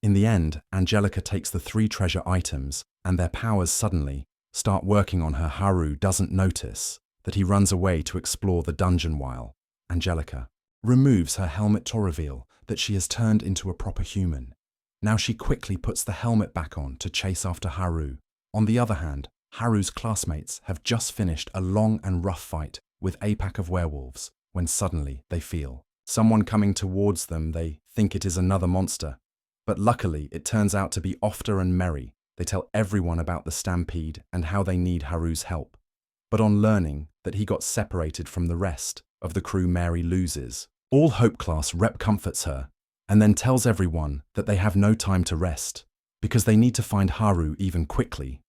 In the end, Angelica takes the 3 treasure items, and their powers suddenly start working on her. Haru doesn't notice that he runs away to explore the dungeon while Angelica removes her helmet to reveal that she has turned into a proper human. Now she quickly puts the helmet back on to chase after Haru. On the other hand, Haru's classmates have just finished a long and rough fight with a pack of werewolves when suddenly they feel someone coming towards them. They think it is another monster, but luckily it turns out to be Ofta and Mary. They tell everyone about the stampede and how they need Haru's help. But on learning that he got separated from the rest of the crew, Mary loses all hope. Class rep comforts her and then tells everyone that they have no time to rest because they need to find Haru even quickly.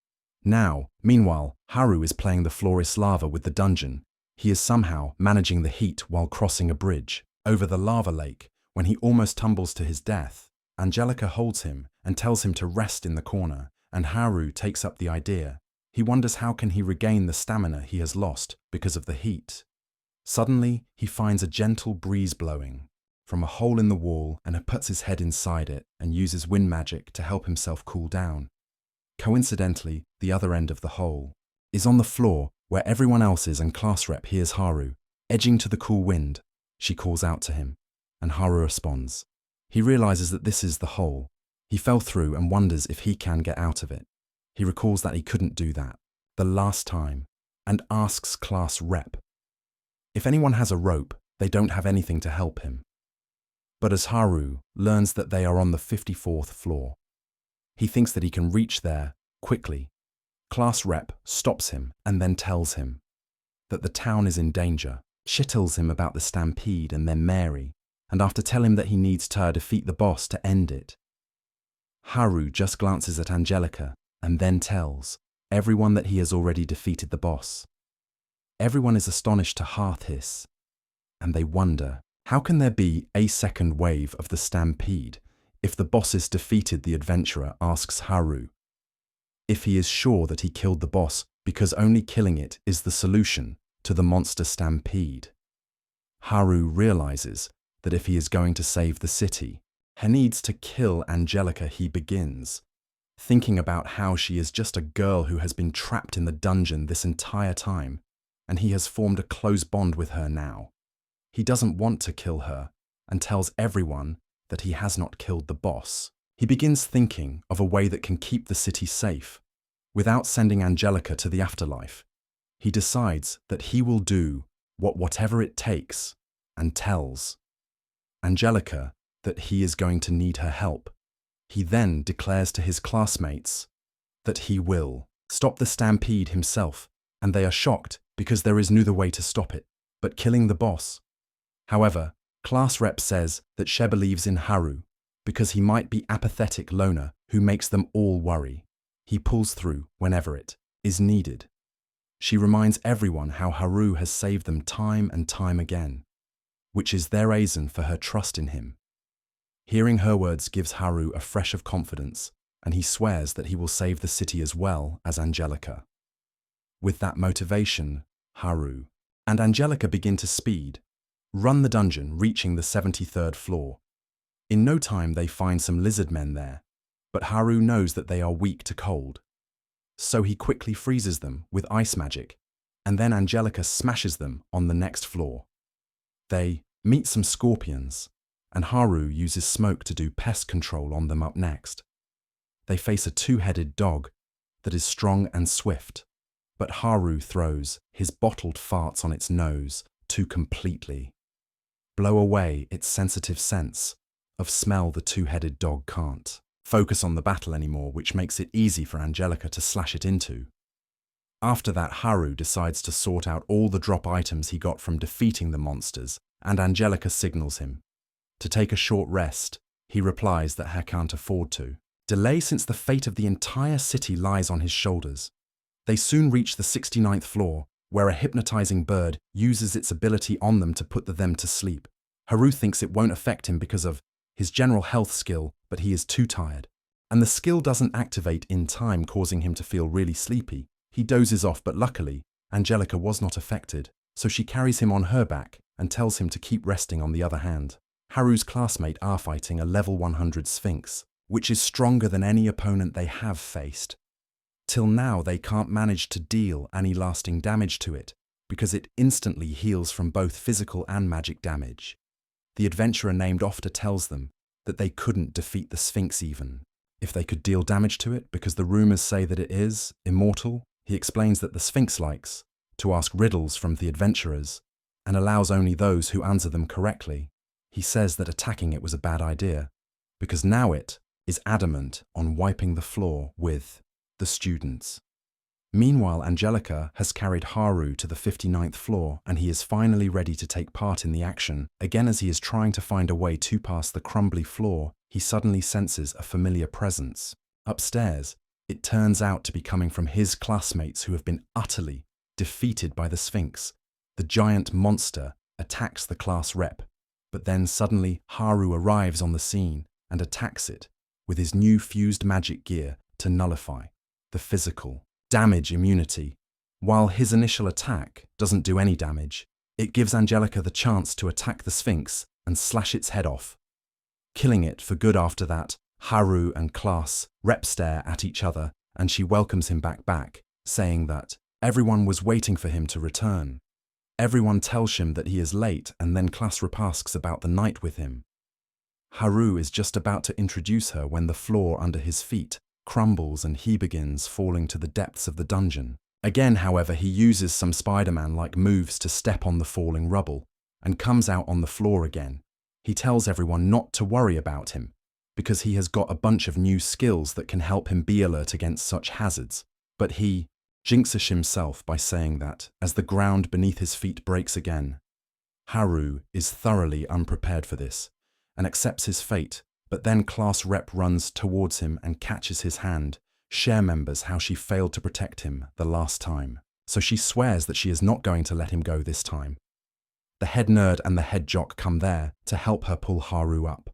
Now, meanwhile, Haru is playing the floor is lava with the dungeon. He is somehow managing the heat while crossing a bridge over the lava lake. When he almost tumbles to his death, Angelica holds him and tells him to rest in the corner, and Haru takes up the idea. He wonders how can he regain the stamina he has lost because of the heat. Suddenly, he finds a gentle breeze blowing from a hole in the wall and puts his head inside it and uses wind magic to help himself cool down. Coincidentally, the other end of the hole is on the floor where everyone else is, and class rep hears Haru. Edging to the cool wind, she calls out to him, and Haru responds. He realizes that this is the hole he fell through and wonders if he can get out of it. He recalls that he couldn't do that the last time and asks class rep if anyone has a rope. They don't have anything to help him. But as Haru learns that they are on the 54th floor, he thinks that he can reach there quickly. Class rep stops him and then tells him that the town is in danger. She tells him about the stampede and then Mary, and after telling him that he needs to defeat the boss to end it, Haru just glances at Angelica and then tells everyone that he has already defeated the boss. Everyone is astonished to hearth hiss, and they wonder, how can there be a second wave of the stampede if the bosses defeated the adventurer? Asks Haru if he is sure that he killed the boss, because only killing it is the solution to the monster stampede. Haru realizes that if he is going to save the city, he needs to kill Angelica. He begins thinking about how she is just a girl who has been trapped in the dungeon this entire time, and he has formed a close bond with her now. He doesn't want to kill her and tells everyone that he has not killed the boss. He begins thinking of a way that can keep the city safe without sending Angelica to the afterlife. He decides that he will do whatever it takes and tells Angelica that he is going to need her help. He then declares to his classmates that he will stop the stampede himself, and they are shocked because there is no other way to stop it but killing the boss. However, class rep says that she believes in Haru because he might be apathetic loner who makes them all worry. He pulls through whenever it is needed. She reminds everyone how Haru has saved them time and time again, which is their reason for her trust in him. Hearing her words gives Haru a fresh of confidence, and he swears that he will save the city as well as Angelica. With that motivation, Haru and Angelica begin to run the dungeon, reaching the 73rd floor. In no time they find some lizard men there, but Haru knows that they are weak to cold. So he quickly freezes them with ice magic, and then Angelica smashes them on the next floor. They meet some scorpions, and Haru uses smoke to do pest control on them up next. They face a two-headed dog that is strong and swift, but Haru throws his bottled farts on its nose to completely blow away its sensitive sense of smell. The two-headed dog can't focus on the battle anymore, which makes it easy for Angelica to slash it into. After that, Haru decides to sort out all the drop items he got from defeating the monsters, and Angelica signals him to take a short rest. He replies that he can't afford to delay since the fate of the entire city lies on his shoulders. They soon reach the 69th floor, where a hypnotizing bird uses its ability on them to put them to sleep. Haru thinks it won't affect him because of his general health skill, but he is too tired, and the skill doesn't activate in time, causing him to feel really sleepy. He dozes off, but luckily, Angelica was not affected, so she carries him on her back and tells him to keep resting. On the other hand, Haru's classmate are fighting a level 100 Sphinx, which is stronger than any opponent they have faced. Till now, they can't manage to deal any lasting damage to it, because it instantly heals from both physical and magic damage. The adventurer named after tells them that they couldn't defeat the Sphinx even if they could deal damage to it, because the rumors say that it is immortal. He explains that the Sphinx likes to ask riddles from the adventurers and allows only those who answer them correctly. He says that attacking it was a bad idea, because now it is adamant on wiping the floor with the students. Meanwhile, Angelica has carried Haru to the 59th floor, and he is finally ready to take part in the action. Again, as he is trying to find a way to pass the crumbly floor, he suddenly senses a familiar presence. Upstairs, It turns out to be coming from his classmates who have been utterly defeated by the Sphinx. The giant monster attacks the class rep, but then suddenly Haru arrives on the scene and attacks it with his new fused magic gear to nullify the physical damage immunity. While his initial attack doesn't do any damage, it gives Angelica the chance to attack the Sphinx and slash its head off, killing it for good. After that, Haru and class rep stare at each other and she welcomes him back, saying that everyone was waiting for him to return. Everyone tells him that he is late and then class rep asks about the night with him. Haru is just about to introduce her when the floor under his feet crumbles and he begins falling to the depths of the dungeon. Again, however, he uses some Spider-Man-like moves to step on the falling rubble and comes out on the floor again. He tells everyone not to worry about him because he has got a bunch of new skills that can help him be alert against such hazards. But he jinxes himself by saying that as the ground beneath his feet breaks again, Haru is thoroughly unprepared for this and accepts his fate, but then class rep runs towards him and catches his hand. She remembers how she failed to protect him the last time, so she swears that she is not going to let him go this time. The head nerd and the head jock come there to help her pull Haru up.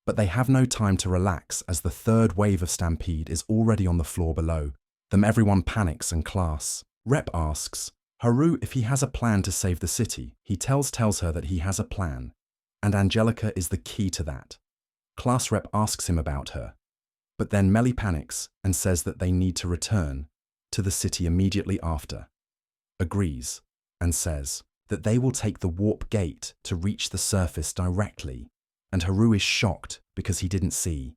But they have no time to relax as the third wave of stampede is already on the floor below them. Everyone panics and class rep asks Haru if he has a plan to save the city. He tells her that he has a plan, and Angelica is the key to that. Class rep asks him about her, but then Melly panics and says that they need to return to the city immediately after, agrees, and says that they will take the warp gate to reach the surface directly, and Haru is shocked because he didn't see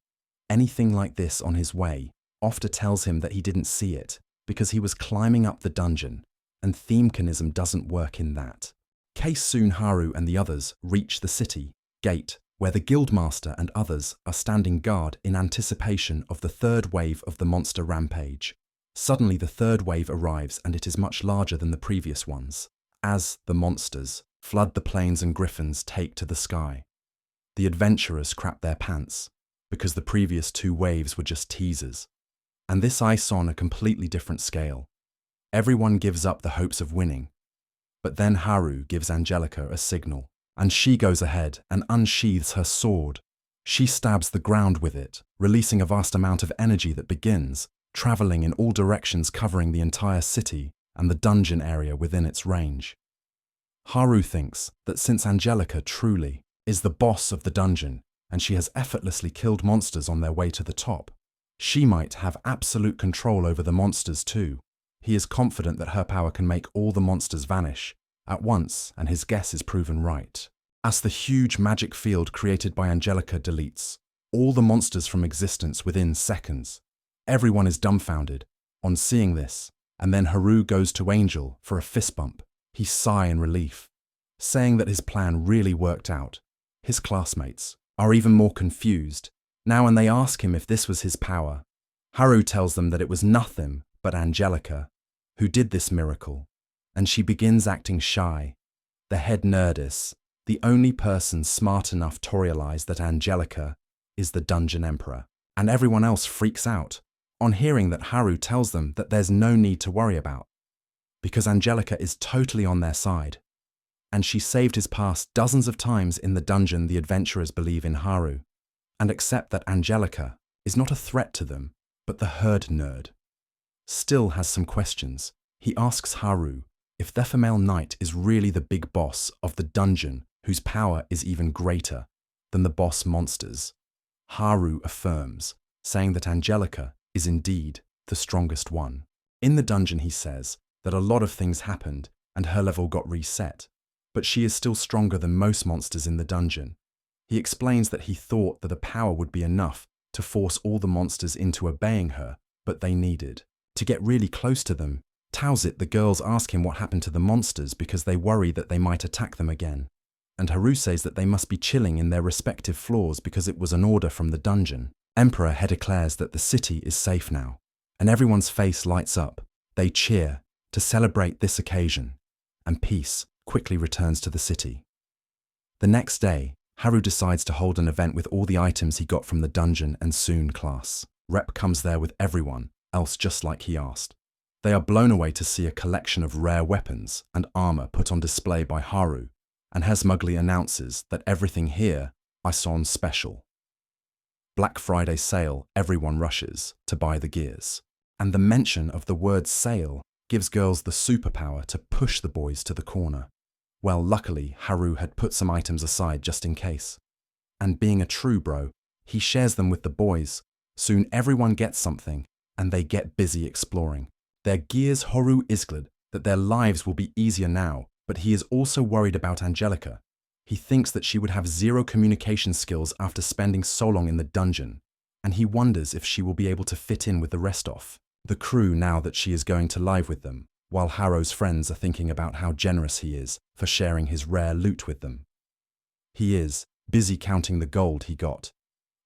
anything like this on his way. After tells him that he didn't see it because he was climbing up the dungeon, and themecanism doesn't work in that case. Soon Haru and the others reach the city gate, where the guildmaster and others are standing guard in anticipation of the third wave of the monster rampage. Suddenly the third wave arrives and it is much larger than the previous ones. As the monsters flood the plains and griffins take to the sky, the adventurers crap their pants because the previous two waves were just teasers. And this ice on a completely different scale. Everyone gives up the hopes of winning. But then Haru gives Angelica a signal, and she goes ahead and unsheathes her sword. She stabs the ground with it, releasing a vast amount of energy that begins traveling in all directions, covering the entire city and the dungeon area within its range. Haru thinks that since Angelica truly is the boss of the dungeon and she has effortlessly killed monsters on their way to the top, she might have absolute control over the monsters too. He is confident that her power can make all the monsters vanish at once, and his guess is proven right. As the huge magic field created by Angelica deletes all the monsters from existence within seconds, everyone is dumbfounded on seeing this, and then Haru goes to Angel for a fist bump. He sighs in relief, saying that his plan really worked out. His classmates are even more confused now, and they ask him if this was his power. Haru tells them that it was nothing but Angelica who did this miracle, and she begins acting shy. The head nerdess, the only person smart enough to realize that Angelica is the Dungeon Emperor, and everyone else freaks out on hearing that Haru tells them that there's no need to worry about, because Angelica is totally on their side, and she saved his past dozens of times in the dungeon. The adventurers believe in Haru, and accept that Angelica is not a threat to them, but the herd nerd still has some questions. He asks Haru if the female knight is really the big boss of the dungeon, whose power is even greater than the boss monsters. Haru affirms, saying that Angelica is indeed the strongest one. In the dungeon, he says that a lot of things happened and her level got reset, but she is still stronger than most monsters in the dungeon. He explains that he thought that the power would be enough to force all the monsters into obeying her, but they needed to get really close to them. Towsit, the girls ask him what happened to the monsters because they worry that they might attack them again, and Haru says that they must be chilling in their respective floors because it was an order from the dungeon. Emperor Head declares that the city is safe now, and everyone's face lights up. They cheer to celebrate this occasion, and peace quickly returns to the city. The next day, Haru decides to hold an event with all the items he got from the dungeon, and soon class rep comes there with everyone else just like he asked. They are blown away to see a collection of rare weapons and armor put on display by Haru, and Hesmugly announces that everything here is on special. Black Friday sale, everyone rushes to buy the gears. And the mention of the word sale gives girls the superpower to push the boys to the corner. Well, luckily, Haru had put some items aside just in case. And being a true bro, he shares them with the boys. Soon everyone gets something, and they get busy exploring. Their gears Haru is glad that their lives will be easier now, but he is also worried about Angelica. He thinks that she would have zero communication skills after spending so long in the dungeon, and he wonders if she will be able to fit in with the rest of the crew now that she is going to live with them, while Haru's friends are thinking about how generous he is for sharing his rare loot with them. He is busy counting the gold he got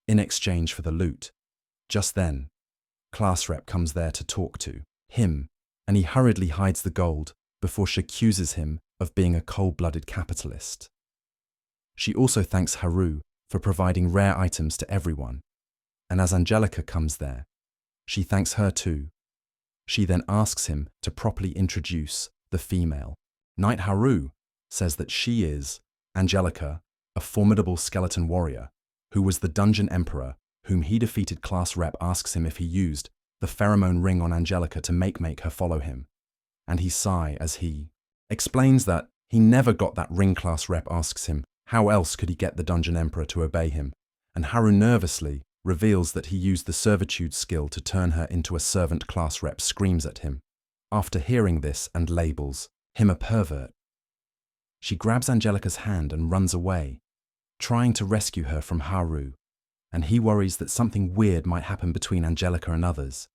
in exchange for the loot. Just then, class rep comes there to talk to him, and he hurriedly hides the gold before she accuses him of being a cold-blooded capitalist. She also thanks Haru for providing rare items to everyone, and as Angelica comes there, she thanks her too. She then asks him to properly introduce the female. Knight Haru says that she is Angelica, a formidable skeleton warrior, who was the dungeon emperor whom he defeated. Class rep asks him if he used the pheromone ring on Angelica to make her follow him, and he sighs as he explains that he never got that ring. Class rep asks him how else could he get the dungeon emperor to obey him, and Haru nervously reveals that he used the servitude skill to turn her into a servant. Class rep screams at him after hearing this and labels him a pervert. She grabs Angelica's hand and runs away, trying to rescue her from Haru, and he worries that something weird might happen between Angelica and others.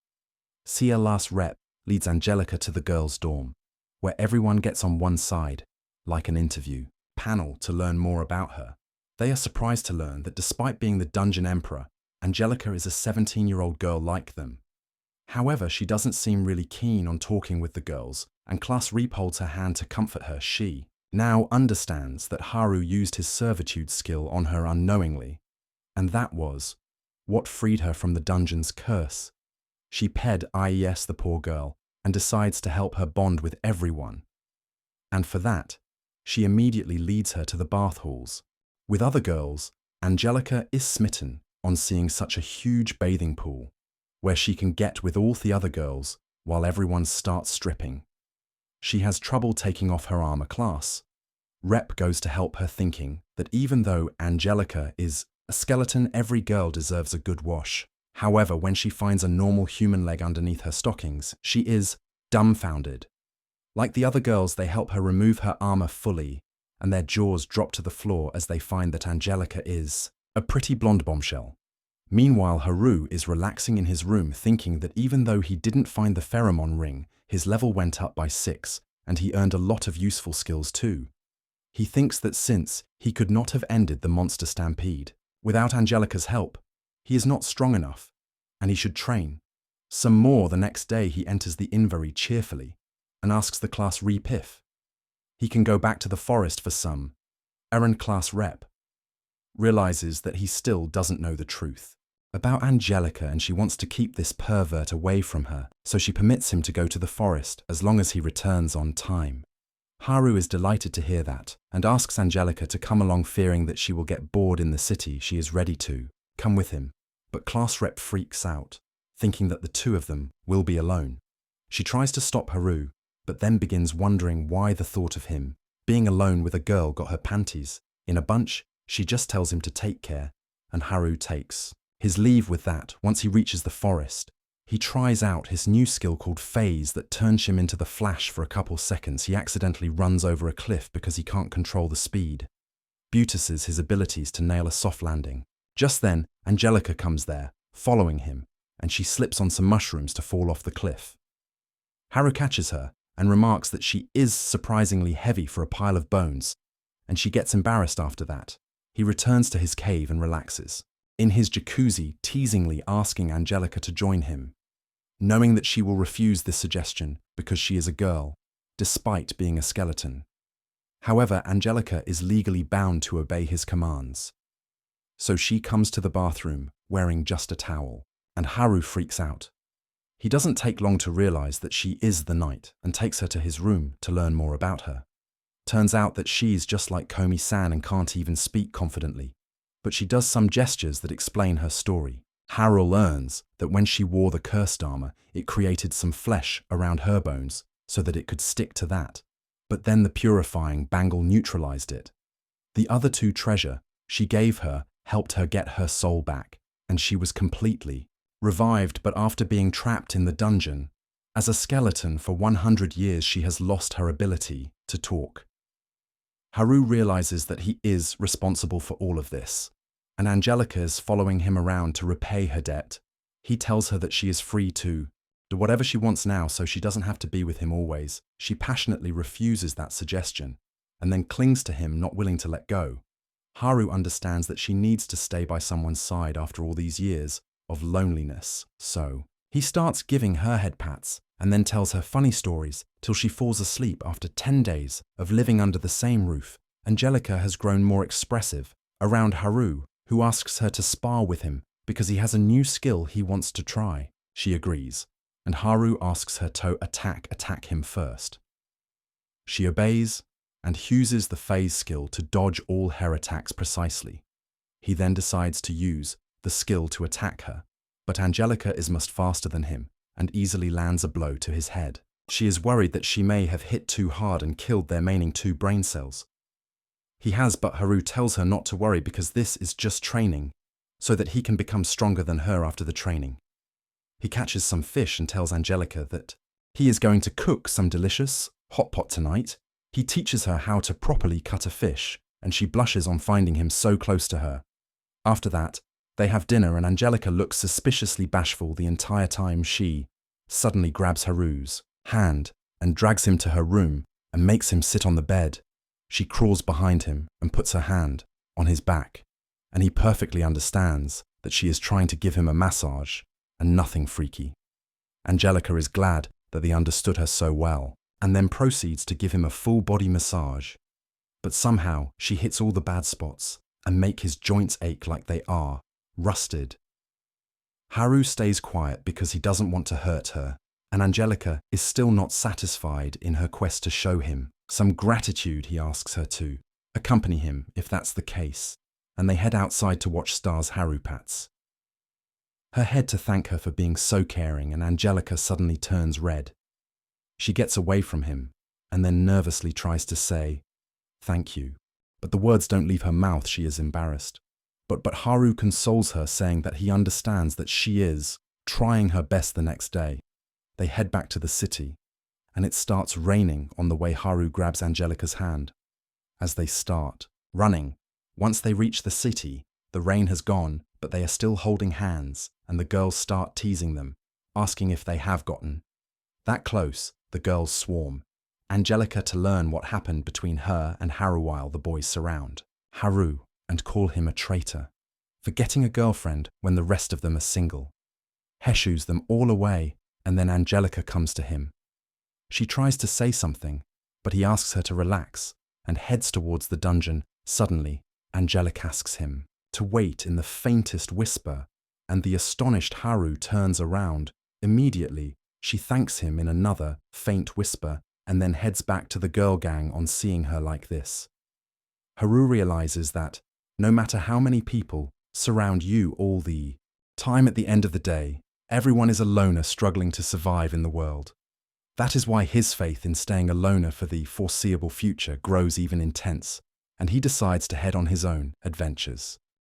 CL's rep leads Angelica to the girls' dorm, where everyone gets on one side, like an interview panel to learn more about her. They are surprised to learn that despite being the dungeon emperor, Angelica is a 17-year-old girl like them. However, she doesn't seem really keen on talking with the girls, and Class Rep holds her hand to comfort her. She now understands that Haru used his servitude skill on her unknowingly, and that was what freed her from the dungeon's curse. She IES the poor girl and decides to help her bond with everyone. And for that, she immediately leads her to the bath halls. With other girls, Angelica is smitten on seeing such a huge bathing pool, where she can get with all the other girls while everyone starts stripping. She has trouble taking off her armor. Class Rep goes to help her, thinking that even though Angelica is a skeleton, every girl deserves a good wash. However, when she finds a normal human leg underneath her stockings, she is dumbfounded. Like the other girls, they help her remove her armor fully, and their jaws drop to the floor as they find that Angelica is a pretty blonde bombshell. Meanwhile, Haru is relaxing in his room, thinking that even though he didn't find the pheromone ring, his level went up by 6, and he earned a lot of useful skills too. He thinks that since he could not have ended the monster stampede without Angelica's help, he is not strong enough, and he should train some more. The next day, he enters the inn very cheerfully and asks the Class Rep if he can go back to the forest for some errand. Class Rep realizes that he still doesn't know the truth about Angelica, and she wants to keep this pervert away from her, so she permits him to go to the forest as long as he returns on time. Haru is delighted to hear that and asks Angelica to come along, fearing that she will get bored in the city. She is ready to come with him, but Class Rep freaks out, thinking that the two of them will be alone. She tries to stop Haru, but then begins wondering why the thought of him being alone with a girl got her panties in a bunch. She just tells him to take care, and Haru takes his leave with that. Once he reaches the forest, he tries out his new skill called Phase that turns him into the Flash for a couple seconds. He accidentally runs over a cliff because he can't control the speed. Butuses his abilities to nail a soft landing. Just then, Angelica comes there, following him, and she slips on some mushrooms to fall off the cliff. Haru catches her and remarks that she is surprisingly heavy for a pile of bones, and she gets embarrassed after that. He returns to his cave and relaxes in his jacuzzi, teasingly asking Angelica to join him, knowing that she will refuse this suggestion because she is a girl, despite being a skeleton. However, Angelica is legally bound to obey his commands. So she comes to the bathroom wearing just a towel, and Haru freaks out. He doesn't take long to realize that she is the knight and takes her to his room to learn more about her. Turns out that she's just like Komi-san and can't even speak confidently, but she does some gestures that explain her story. Haru learns that when she wore the cursed armor, it created some flesh around her bones so that it could stick to that, but then the purifying bangle neutralized it. The other two treasure she gave her helped her get her soul back, and she was completely revived, but after being trapped in the dungeon, as a skeleton for 100 years she has lost her ability to talk. Haru realizes that he is responsible for all of this, and Angelica is following him around to repay her debt. He tells her that she is free to do whatever she wants now so she doesn't have to be with him always. She passionately refuses that suggestion, and then clings to him, not willing to let go. Haru understands that she needs to stay by someone's side after all these years of loneliness, so he starts giving her head pats and then tells her funny stories till she falls asleep. After 10 days of living under the same roof, Angelica has grown more expressive around Haru, who asks her to spar with him because he has a new skill he wants to try. She agrees, and Haru asks her to attack him first. She obeys and uses the phase skill to dodge all her attacks precisely. He then decides to use the skill to attack her, but Angelica is much faster than him and easily lands a blow to his head. She is worried that she may have hit too hard and killed their remaining 2 brain cells. He has, but Haru tells her not to worry because this is just training, so that he can become stronger than her after the training. He catches some fish and tells Angelica that he is going to cook some delicious hot pot tonight. He teaches her how to properly cut a fish, and she blushes on finding him so close to her. After that, they have dinner, and Angelica looks suspiciously bashful the entire time. She suddenly grabs Haru's hand and drags him to her room and makes him sit on the bed. She crawls behind him and puts her hand on his back, and he perfectly understands that she is trying to give him a massage and nothing freaky. Angelica is glad that they understood her so well, and then proceeds to give him a full body massage. But somehow she hits all the bad spots and make his joints ache like they are rusted. Haru stays quiet because he doesn't want to hurt her, and Angelica is still not satisfied in her quest to show him some gratitude. He asks her to accompany him if that's the case, and they head outside to watch stars. Haru pats her head to thank her for being so caring, and Angelica suddenly turns red. She gets away from him and then nervously tries to say thank you, but the words don't leave her mouth. She is embarrassed. But Haru consoles her, saying that he understands that she is trying her best. The next day, they head back to the city, and it starts raining on the way. Haru grabs Angelica's hand as they start running. Once they reach the city, the rain has gone, but they are still holding hands, and the girls start teasing them, asking if they have gotten that close. The girls swarm Angelica to learn what happened between her and Haru while the boys surround Haru and call him a traitor for getting a girlfriend when the rest of them are single. He shoos them all away, and then Angelica comes to him. She tries to say something, but he asks her to relax and heads towards the dungeon. Suddenly, Angelica asks him to wait in the faintest whisper, and the astonished Haru turns around. Immediately, she thanks him in another faint whisper and then heads back to the girl gang. On seeing her like this, Haru realizes that no matter how many people surround you all the time, at the end of the day, everyone is a loner struggling to survive in the world. That is why his faith in staying a loner for the foreseeable future grows even intense, and he decides to head on his own adventures.